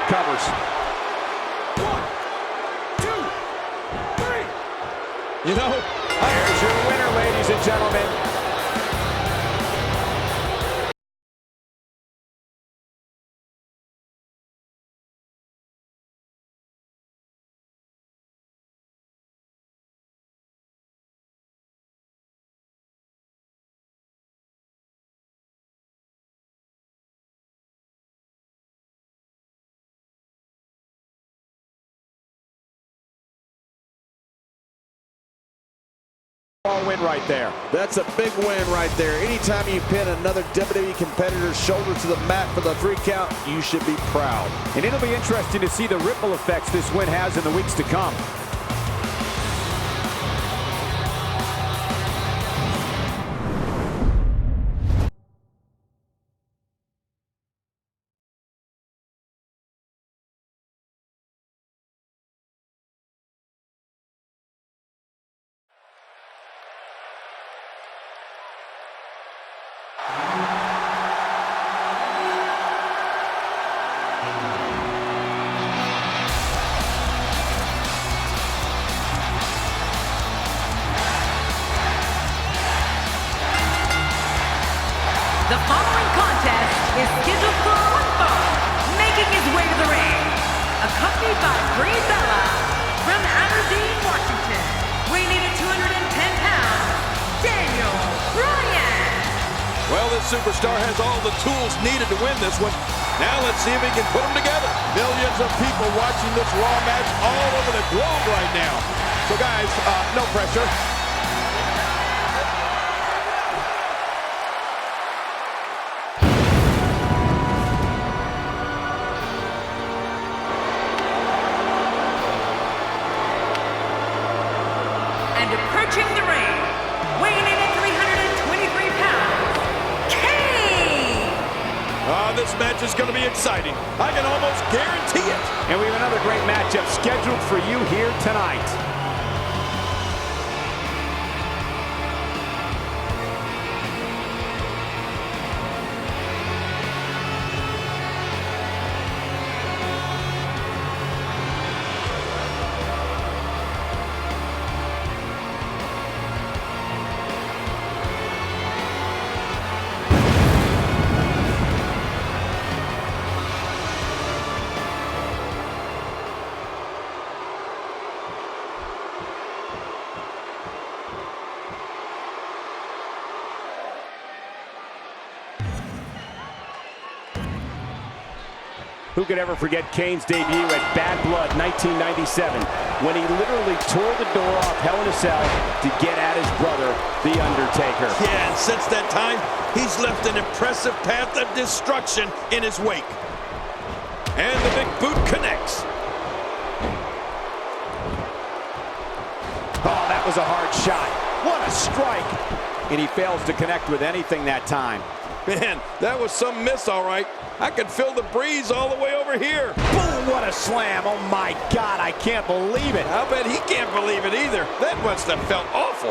Covers. 1, 2, 3. You know, There's your winner, ladies and gentlemen. Win right there. That's a big win right there. Anytime you pin another WWE competitor's shoulder to the mat for the 3 count, you should be proud. And it'll be interesting to see the ripple effects this win has in the weeks to come. The following contest is scheduled for one fall, making his way to the ring, accompanied by Brie Bella from Aberdeen, Washington, weighing in at 210 pounds, Daniel Bryan. well, this superstar has all the tools needed to win this one. Now let's see if he can put them together. Millions of people watching this Raw match all over the globe right now. So guys, no pressure. And approaching the ring, weighing in at 323 pounds, Kane! This match is going to be exciting. I can almost guarantee it. And we have another great matchup scheduled for you here tonight. Who could ever forget Kane's debut at Bad Blood 1997, when he literally tore the door off Hell in a Cell to get at his brother, The Undertaker. Yeah, and since that time, he's left an impressive path of destruction in his wake. And the big boot connects. Oh, that was a hard shot. What a strike. And he fails to connect with anything that time. Man, that was some miss, all right. I could feel the breeze all the way over here. Boom, what a slam. Oh, my God, I can't believe it. I bet he can't believe it either. That must have felt awful.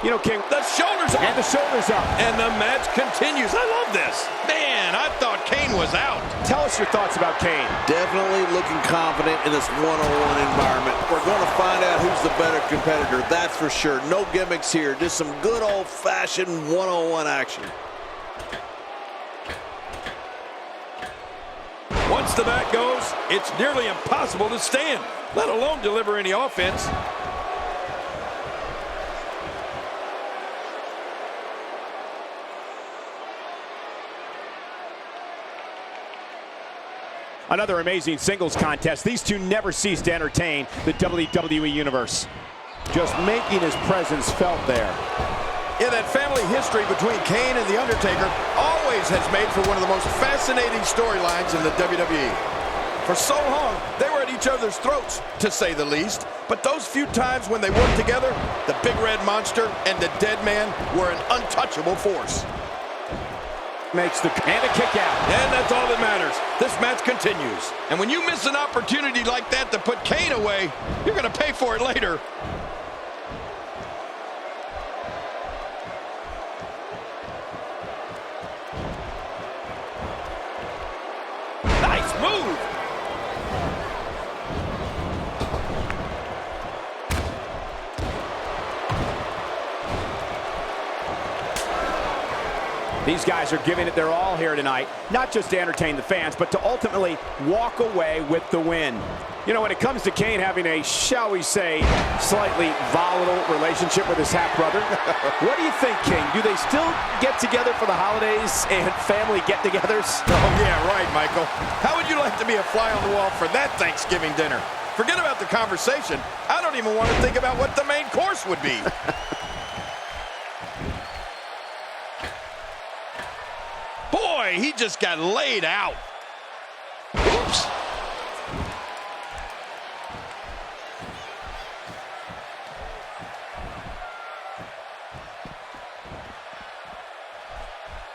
You know, King, The shoulders up. and the shoulders up. And the match continues. I love this. Man, I thought Kane was out. Tell us your thoughts about Kane. Definitely looking confident in this one-on-one environment. We're going to find out who's the better competitor, that's for sure. No gimmicks here, just some good old-fashioned one-on-one action. Once the bat goes, it's nearly impossible to stand, let alone deliver any offense. Another amazing singles contest. These two never cease to entertain the WWE Universe. Just making his presence felt there. Yeah, that family history between Kane and The Undertaker always has made for one of the most fascinating storylines in the WWE. For so long, they were at each other's throats, to say the least. But those few times when they worked together, the Big Red Monster and the Dead Man were an untouchable force. Makes the and a kick out. And that's all that matters. This match continues. And when you miss an opportunity like that to put Kane away, you're going to pay for it later. Nice move. These guys are giving it their all here tonight, not just to entertain the fans, but to ultimately walk away with the win. You know, when it comes to Kane having a, shall we say, slightly volatile relationship with his half-brother, what do you think, King? Do they still get together for the holidays and family get-togethers? Oh, yeah, right, Michael. How would you like to be a fly on the wall for that Thanksgiving dinner? Forget about the conversation. I don't even want to think about what the main course would be. Boy, he just got laid out. Oops.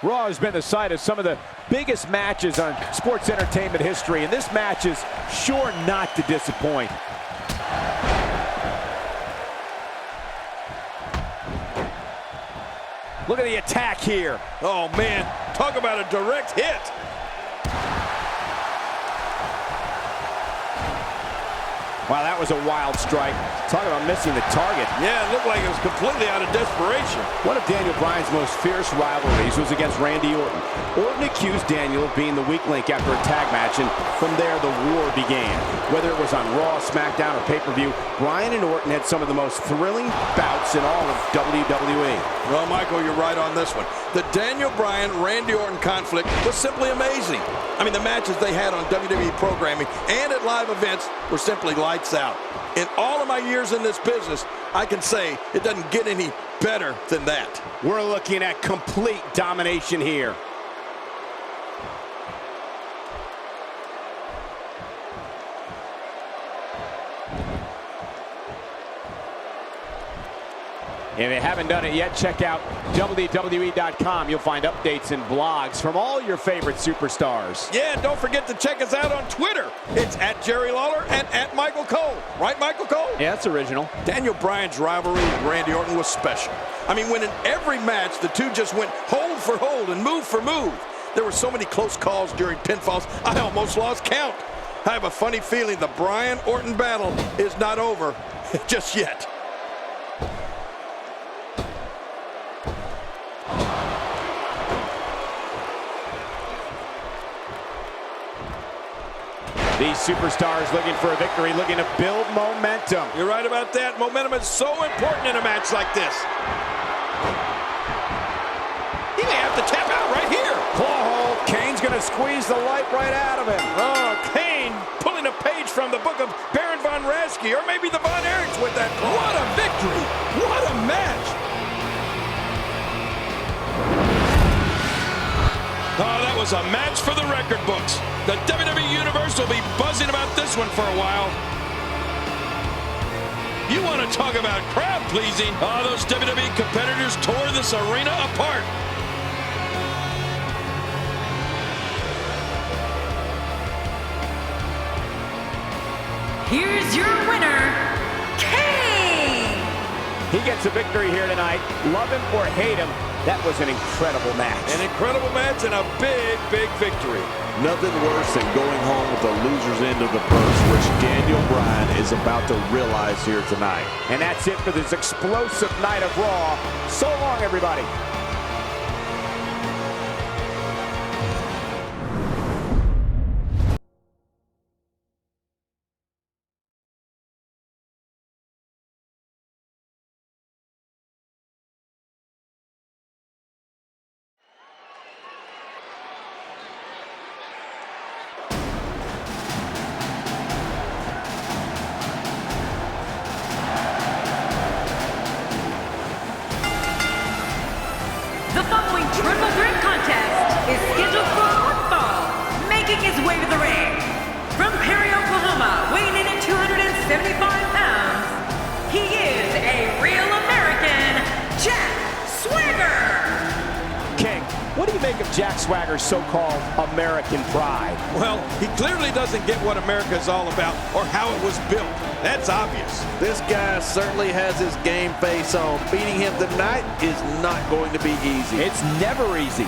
Raw has been the site of some of the biggest matches on sports entertainment history, and this match is sure not to disappoint. Look at the attack here. Oh, man, talk about a direct hit. Wow, that was a wild strike. Talk about missing the target. Yeah, it looked like it was completely out of desperation. One of Daniel Bryan's most fierce rivalries was against Randy Orton. Orton accused Daniel of being the weak link after a tag match, and from there the war began. Whether it was on Raw, SmackDown, or pay-per-view, Bryan and Orton had some of the most thrilling bouts in all of WWE. Well, Michael, you're right on this one. The Daniel Bryan-Randy Orton conflict was simply amazing. I mean, the matches they had on WWE programming and at live events were simply lights out. In all of my years in this business, I can say it doesn't get any better than that. We're looking at complete domination here. If you haven't done it yet, check out WWE.com. You'll find updates and blogs from all your favorite superstars. Yeah, and don't forget to check us out on Twitter. It's at Jerry Lawler and at Michael Cole. Right, Michael Cole? Yeah, that's original. Daniel Bryan's rivalry with Randy Orton was special. I mean, when in every match, the two just went hold for hold and move for move. There were so many close calls during pinfalls, I almost lost count. I have a funny feeling the Bryan-Orton battle is not over just yet. These superstars looking for a victory, looking to build momentum. You're right about that. Momentum is so important in a match like this. He may have to tap out right here. Claw hold. Kane's going to squeeze the life right out of him. Oh, Kane pulling a page from the book of Baron von Raschke, or maybe the Von Erichs with that claw. What a victory. What a match. Oh, that was a match for the record books. The WWE Universe will be buzzing about this one for a while. You want to talk about crowd pleasing? Oh, those WWE competitors tore this arena apart. here's your winner, Kane! He gets a victory here tonight. Love him or hate him, that was an incredible match. An incredible match and a big, big victory. Nothing worse than going home with the loser's end of the purse, which Daniel Bryan is about to realize here tonight. And that's it for this explosive night of Raw. So long, everybody. The following triple threat contest is scheduled for one fall. Making his way to the ring, from Perry, Oklahoma, weighing in at 275 pounds, he is a real American, Jack Swagger! King, what do you make of Jack Swagger's so-called American pride? Well, he clearly doesn't get what America is all about or how it was built. That's obvious. This guy certainly has his game face on. Beating him tonight is not going to be easy. It's never easy.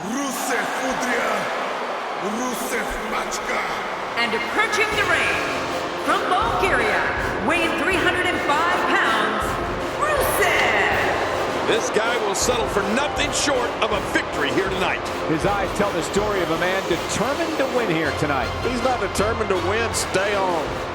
Rusev Udria, Rusev Machka. And approaching the ring, from Bulgaria, weighing 305 pounds, Rusev! This guy will settle for nothing short of a victory here tonight. His eyes tell the story of a man determined to win here tonight. He's not determined to win. Stay on.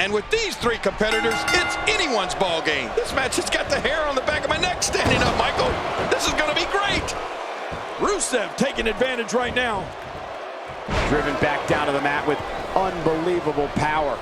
And with these three competitors, it's anyone's ball game. This match has got the hair on the back of my neck standing up, Michael. This is going to be great. Rusev taking advantage right now. Driven back down to the mat with unbelievable power.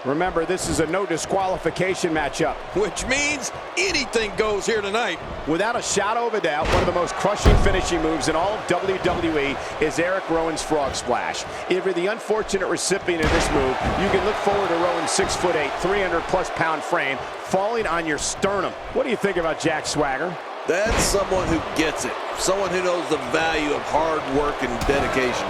Remember, this is a no disqualification matchup. Which means anything goes here tonight. Without a shadow of a doubt, one of the most crushing finishing moves in all of WWE is Eric Rowan's Frog Splash. If you're the unfortunate recipient of this move, you can look forward to Rowan's 6'8", 300+ pound frame falling on your sternum. What do you think about Jack Swagger? That's someone who gets it. Someone who knows the value of hard work and dedication.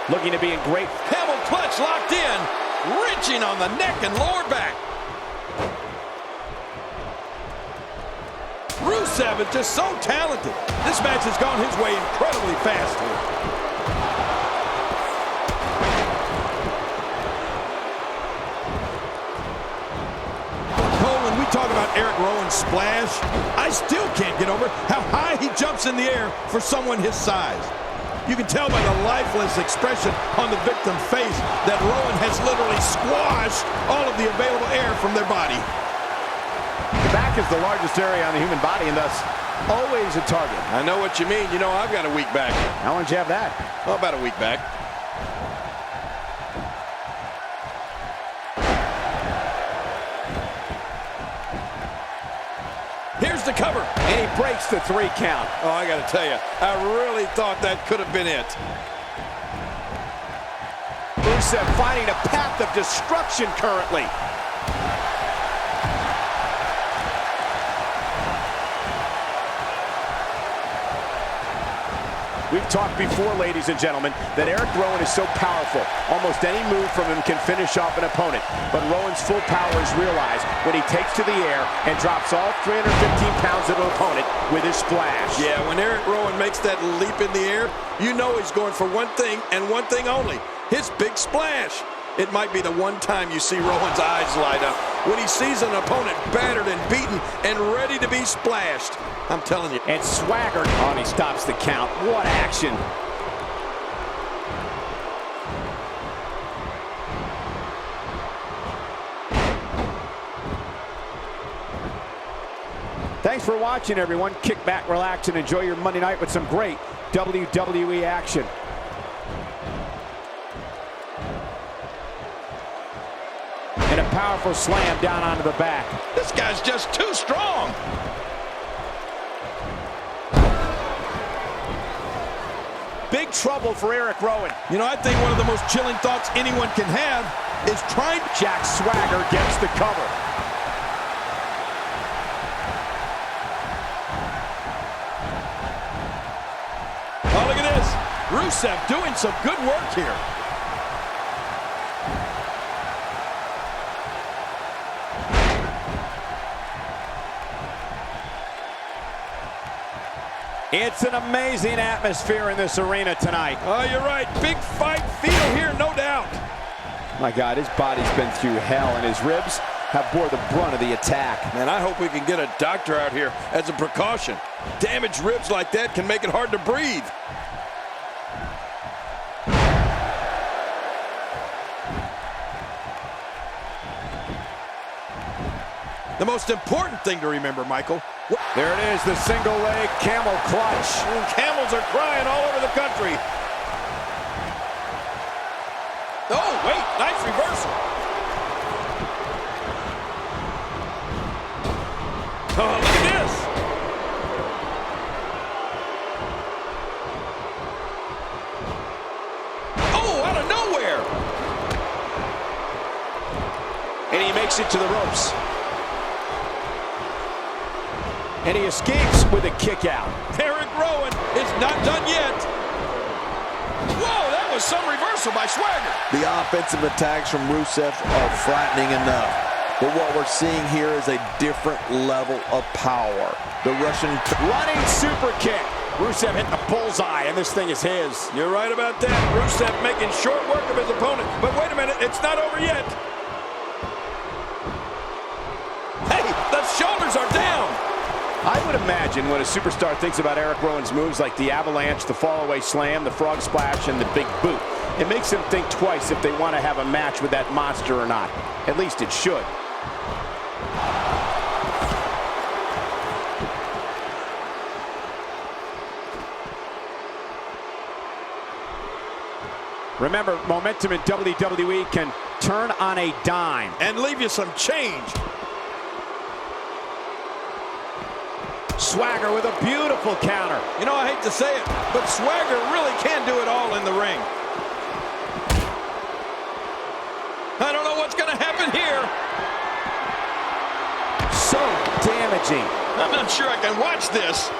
Looking to be in great... Camel clutch locked in, wrenching on the neck and lower back. Rusev is just so talented. This match has gone his way incredibly fast here. Cole, when we talk about Eric Rowan's splash, I still can't get over how high he jumps in the air for someone his size. You can tell by the lifeless expression on the victim's face that Rowan has literally squashed all of the available air from their body. The back is the largest area on the human body and thus always a target. I know what you mean. You know, I've got a weak back. How long did you have that? Oh, about a week back. Here's the cover. And he breaks the 3 count. Oh, I got to tell you, I really thought that could have been it. Rusev finding a path of destruction currently. We've talked before, ladies and gentlemen, that Eric Rowan is so powerful. Almost any move from him can finish off an opponent. But Rowan's full power is realized when he takes to the air and drops all 315 pounds of an opponent with his splash. Yeah, when Eric Rowan makes that leap in the air, you know he's going for one thing and one thing only, his big splash. It might be the one time you see Rowan's eyes light up when he sees an opponent battered and beaten and ready to be splashed. I'm telling you. And Swagger, oh, and he stops the count. What action. Thanks for watching, everyone. Kick back, relax, and enjoy your Monday night with some great WWE action. And a powerful slam down onto the back. This guy's just too strong. Big trouble for Eric Rowan. You know, I think one of the most chilling thoughts anyone can have is trying. Jack Swagger gets the cover. Oh, look at this. Rusev doing some good work here. It's an amazing atmosphere in this arena tonight. Oh, you're right. Big fight feel here, no doubt. My God, his body's been through hell, and his ribs have bore the brunt of the attack. Man, I hope we can get a doctor out here as a precaution. Damaged ribs like that can make it hard to breathe. The most important thing to remember, Michael. There it is, the single leg camel clutch. Camels are crying all over the country. Oh, wait, nice reversal. Oh, look at this. Oh, out of nowhere. And he makes it to the ropes. And he escapes with a kick out. Eric Rowan is not done yet. Whoa, that was some reversal by Swagger. The offensive attacks from Rusev are frightening enough. But what we're seeing here is a different level of power. The Russian running super kick. Rusev hit the bullseye, and this thing is his. You're right about that. Rusev making short work of his opponent. But wait a minute, it's not over yet. Hey, the shoulders are down. I would imagine when a superstar thinks about Eric Rowan's moves like the avalanche, the fallaway slam, the frog splash, and the big boot, it makes them think twice if they want to have a match with that monster or not. At least it should. Remember, momentum in WWE can turn on a dime. And leave you some change. Swagger with a beautiful counter. You know, I hate to say it, but Swagger really can do it all in the ring. I don't know what's going to happen here. So damaging. I'm not sure I can watch this.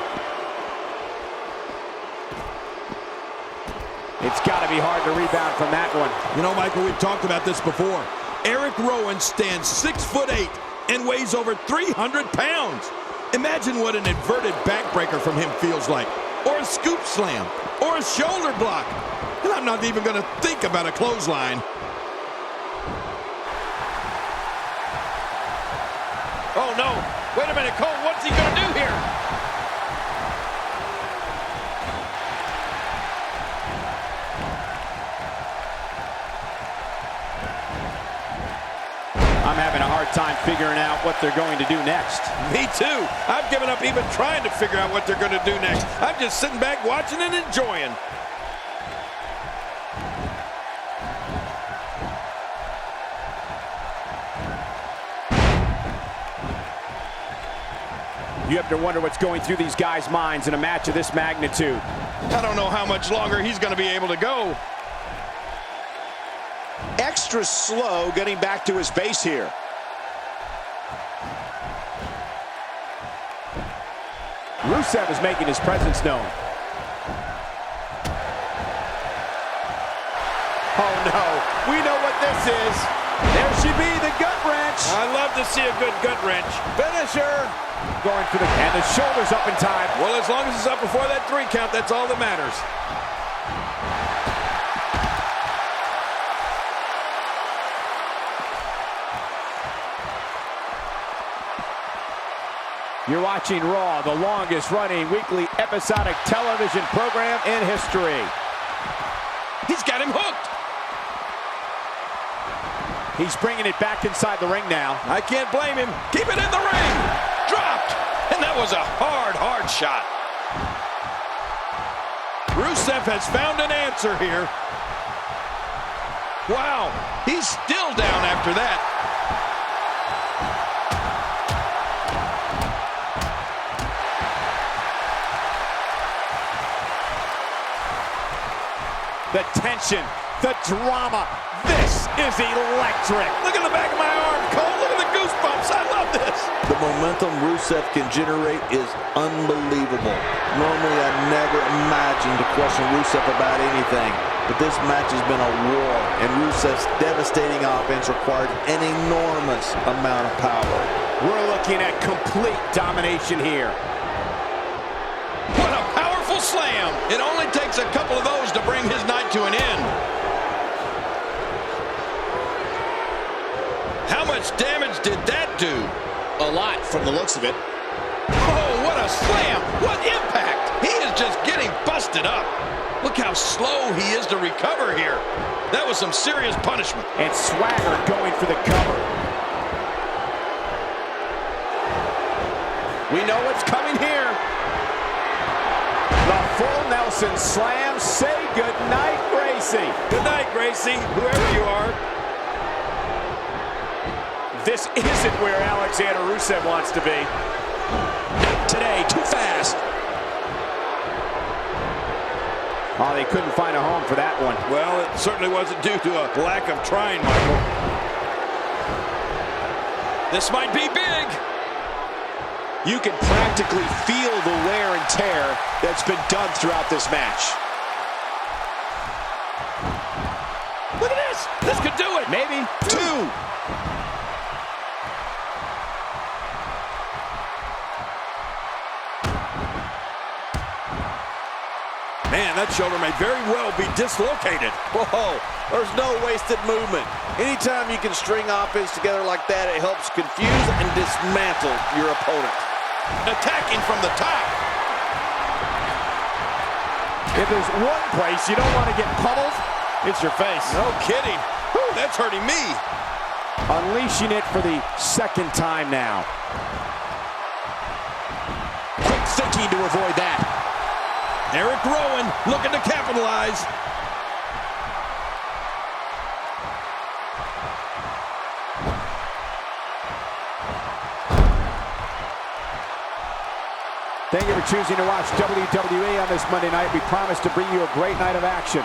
It's got to be hard to rebound from that one. You know, Michael, we've talked about this before. Eric Rowan stands 6'8" and weighs over 300 pounds. Imagine what an inverted backbreaker from him feels like, or a scoop slam, or a shoulder block. And I'm not even going to think about a clothesline. Oh, no. Wait a minute, Cole. What's he going to do here? I'm having a hard time figuring out what they're going to do next. Me too. I've given up even trying to figure out what they're going to do next. I'm just sitting back watching and enjoying. You have to wonder what's going through these guys' minds in a match of this magnitude. I don't know how much longer he's going to be able to go. Extra slow getting back to his base here. Rusev is making his presence known. Oh no, we know what this is. There she be, the gut wrench. I love to see a good gut wrench. Finisher. Going for and the shoulders up in time. Well, as long as it's up before that 3 count, that's all that matters. You're watching Raw, the longest running weekly episodic television program in history. He's got him hooked. He's bringing it back inside the ring now. I can't blame him. Keep it in the ring. Dropped. And that was a hard shot. Rusev has found an answer here. Wow. He's still down after that. The tension, the drama. This is electric. Look at the back of my arm, Cole. Look at the goosebumps. I love this. The momentum Rusev can generate is unbelievable. Normally, I never imagined to question Rusev about anything, but this match has been a war, and Rusev's devastating offense required an enormous amount of power. We're looking at complete domination here. What a powerful slam. It only takes a couple of those to bring his night to an end. How much damage did that do? A lot from the looks of it. Oh, what a slam. What impact. He is just getting busted up. Look how slow he is to recover here. That was some serious punishment. And Swagger going for the cover. We know what's coming here. The full Nelson slam. Say goodnight, Gracie. Good night, Gracie, whoever you are. This isn't where Alexander Rusev wants to be. Not today, too fast. Oh, they couldn't find a home for that one. Well, it certainly wasn't due to a lack of trying, Michael. This might be big. You can practically feel the wear and tear that's been done throughout this match. Look at this. This could do it. Maybe. 2. Man, that shoulder may very well be dislocated. Whoa, there's no wasted movement. Anytime you can string offense together like that, it helps confuse and dismantle your opponent. Attacking from the top. If there's one place you don't want to get pummeled, it's your face. No kidding. Whew, that's hurting me. Unleashing it for the second time now. Quick thinking to avoid that. Eric Rowan looking to capitalize. Thank you for choosing to watch WWE on this Monday night. We promise to bring you a great night of action.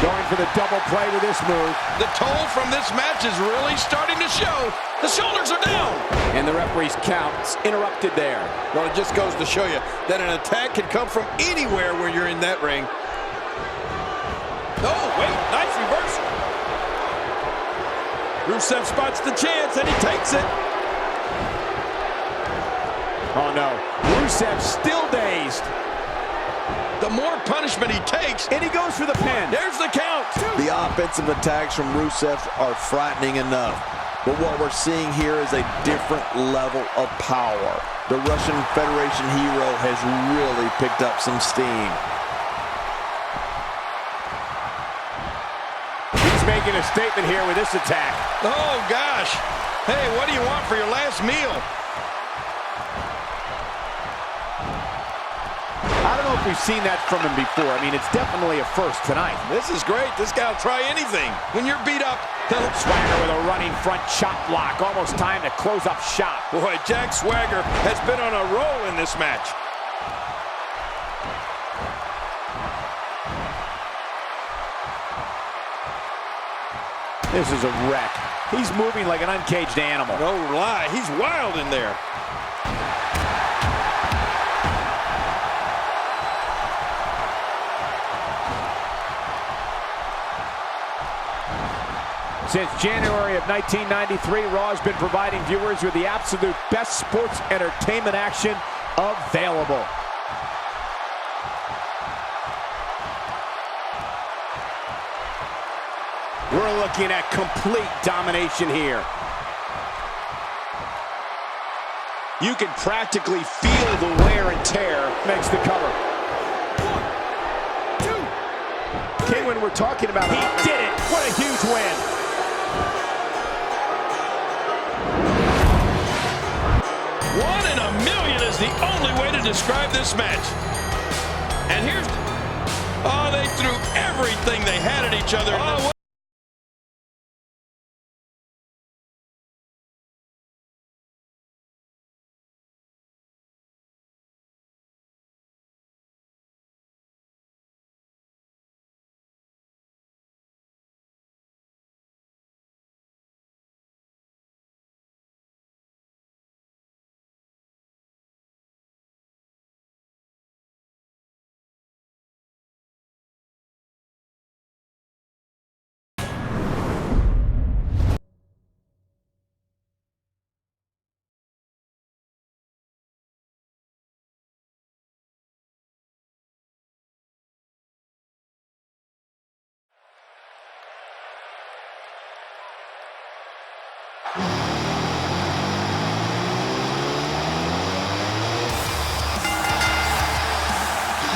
Going for the double play with this move. The toll from this match is really starting to show. The shoulders are down. And the referee's count's interrupted there. Well, it just goes to show you that an attack can come from anywhere when you're in that ring. Oh, wait, nice reversal. Rusev spots the chance, and he takes it. Oh, no. Rusev still dazed. The more punishment he takes, and he goes for the pin. There's the count. The offensive attacks from Rusev are frightening enough. But what we're seeing here is a different level of power. The Russian Federation hero has really picked up some steam. He's making a statement here with this attack. Oh, gosh. Hey, what do you want for your last meal? I don't know if we've seen that from him before. I mean, it's definitely a first tonight. This is great. This guy will try anything. When you're beat up, Swagger with a running front chop block. Almost time to close up shop. boy, Jack Swagger has been on a roll in this match. This is a wreck. He's moving like an uncaged animal. No lie. He's wild in there. Since January of 1993, Raw has been providing viewers with the absolute best sports entertainment action available. We're looking at complete domination here. You can practically feel the wear and tear. Makes the cover. 1, 2. King, when we're talking about he did it. What a huge win. One in a million is the only way to describe this match. And here's... Oh, they threw everything they had at each other. Oh,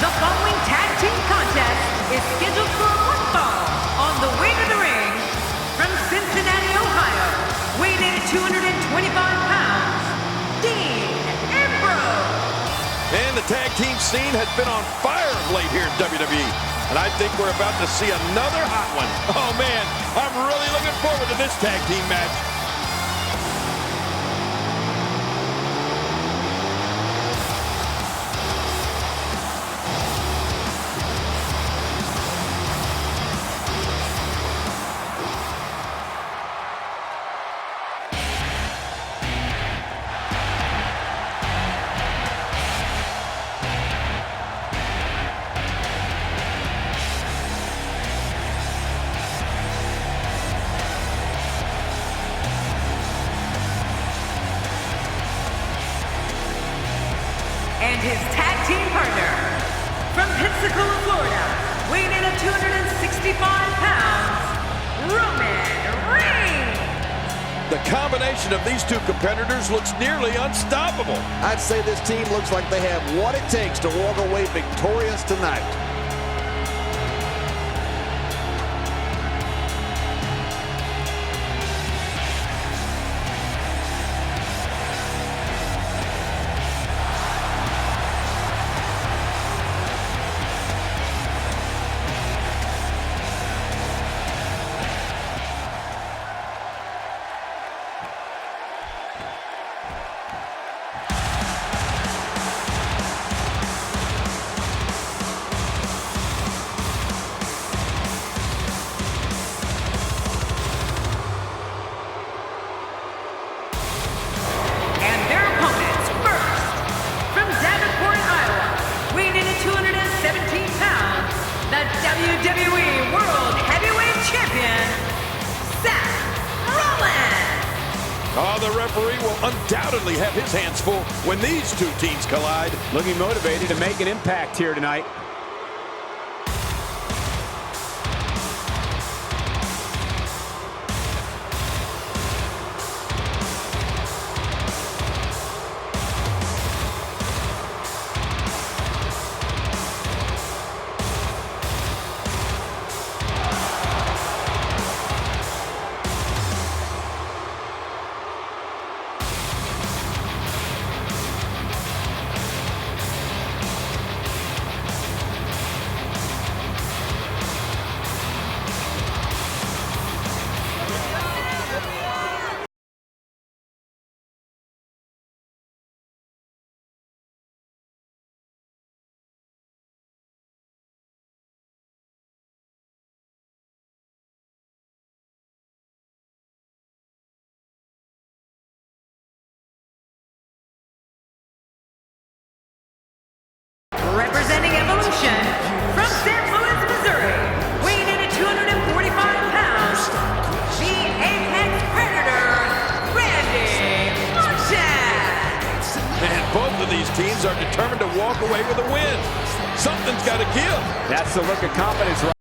The following tag team contest is scheduled for one fall on the way to the ring from Cincinnati, Ohio, weighing in at 225 pounds, Dean Ambrose. and the tag team scene has been on fire of late here in WWE. And I think we're about to see another hot one. Oh, man, I'm really looking forward to this tag team match. And his tag team partner, from Pensacola, Florida, weighing in at 265 pounds, Roman Reigns. The combination of these two competitors looks nearly unstoppable. I'd say this team looks like they have what it takes to walk away victorious tonight. the WWE World Heavyweight Champion, Seth Rollins. Oh, the referee will undoubtedly have his hands full when these two teams collide. Looking motivated to make an impact here tonight. Representing Evolution from St. Louis, Missouri, weighing in at 245 pounds, the Apex Predator, Randy Orton. And both of these teams are determined to walk away with a win. Something's got to give. That's the look of confidence, right?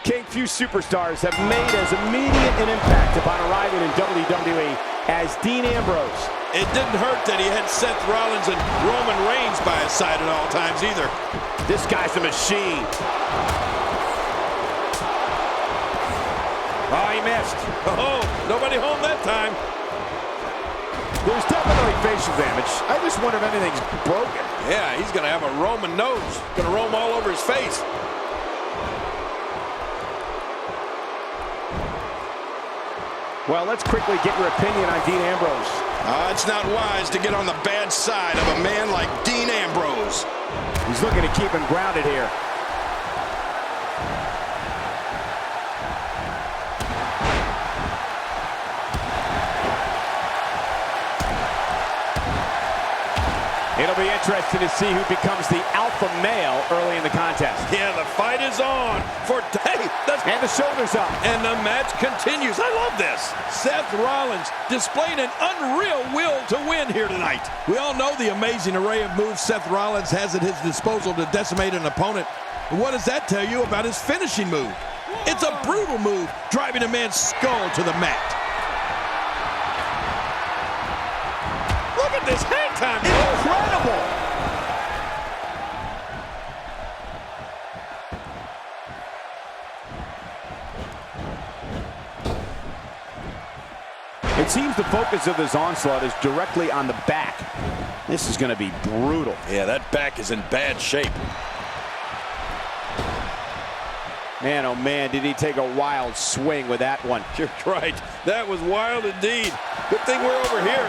King, few superstars have made as immediate an impact upon arriving in WWE as Dean Ambrose. It didn't hurt that he had Seth Rollins and Roman Reigns by his side at all times either. This guy's a machine. Oh, he missed. Oh, nobody home that time. There's definitely facial damage. I just wonder if anything's broken. Yeah, he's going to have a Roman nose. Going to roam all over his face. Well, let's quickly get your opinion on Dean Ambrose. It's not wise to get on the bad side of a man like Dean Ambrose. He's looking to keep him grounded here. It'll be interesting to see who becomes the alpha male early in the contest. Yeah, the fight is on for and the shoulders up. And the match continues. I love this. Seth Rollins displaying an unreal will to win here tonight. We all know the amazing array of moves Seth Rollins has at his disposal to decimate an opponent. What does that tell you about his finishing move? It's a brutal move, driving a man's skull to the mat. Look at this hang time. Incredible. It seems the focus of this onslaught is directly on the back. This is going to be brutal. Yeah, that back is in bad shape. Man, oh man, did he take a wild swing with that one. You're right. That was wild indeed. Good thing we're over here.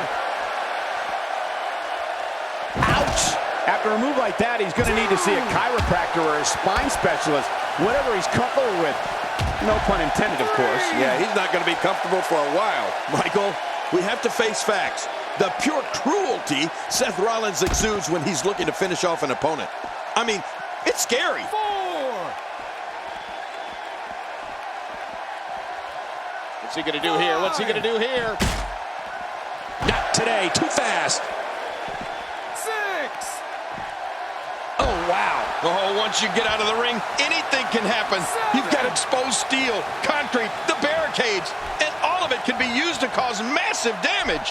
Ouch! After a move like that, he's going to need to see a chiropractor or a spine specialist, whatever he's comfortable with. No pun intended, of course. Yeah, he's not going to be comfortable for a while. Michael, we have to face facts. The pure cruelty Seth Rollins exudes when he's looking to finish off an opponent. I mean, it's scary. What's he going to do here? What's he going to do here? Not today. Too fast. Oh, wow. Oh, once you get out of the ring, anything can happen. You've got exposed steel, concrete, the barricades, and all of it can be used to cause massive damage.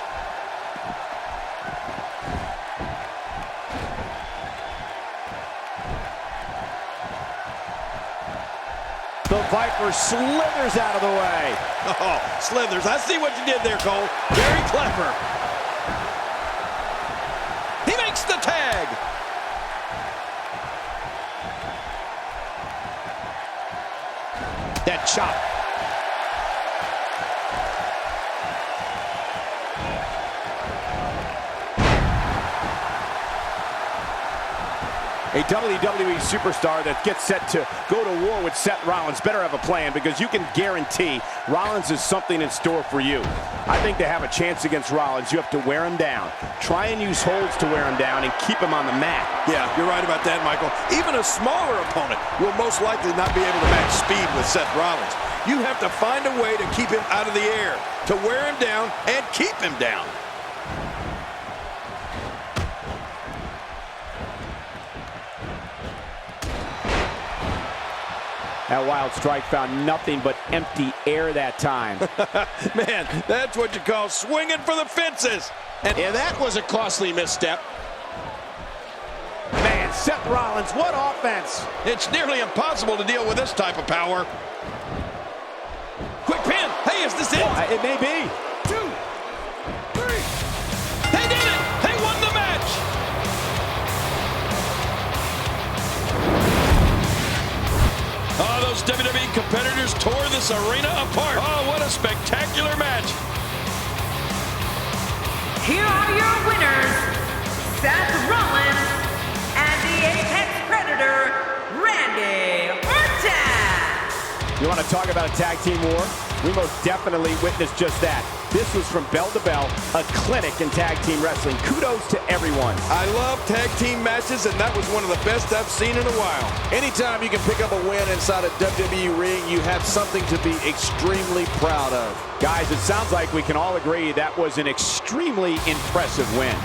The Viper slithers out of the way. Oh, slithers. I see what you did there, Cole. Very clever. He makes the tag. That chop. A WWE superstar that gets set to go to war with Seth Rollins better have a plan, because you can guarantee Rollins has something in store for you. I think to have a chance against Rollins, you have to wear him down. Try and use holds to wear him down and keep him on the mat. Yeah, you're right about that, Michael. Even a smaller opponent will most likely not be able to match speed with Seth Rollins. You have to find a way to keep him out of the air, to wear him down and keep him down. That wild strike found nothing but empty air that time. Man, that's what you call swinging for the fences. And that was a costly misstep. Man, Seth Rollins, what offense! It's nearly impossible to deal with this type of power. Quick pin. Hey, is this it? It may be. 2, 3. They did it. They won the match. Oh, those WWE competitors tore this arena apart. Oh, what a spectacular match. Here are your winners, Seth Rollins and the Apex Predator, Randy Orton. You want to talk about a tag team war? We most definitely witnessed just that. This was from bell to bell, a clinic in tag team wrestling. Kudos to everyone. I love tag team matches, and that was one of the best I've seen in a while. Anytime you can pick up a win inside a WWE ring, you have something to be extremely proud of. Guys, it sounds like we can all agree that was an extremely impressive win.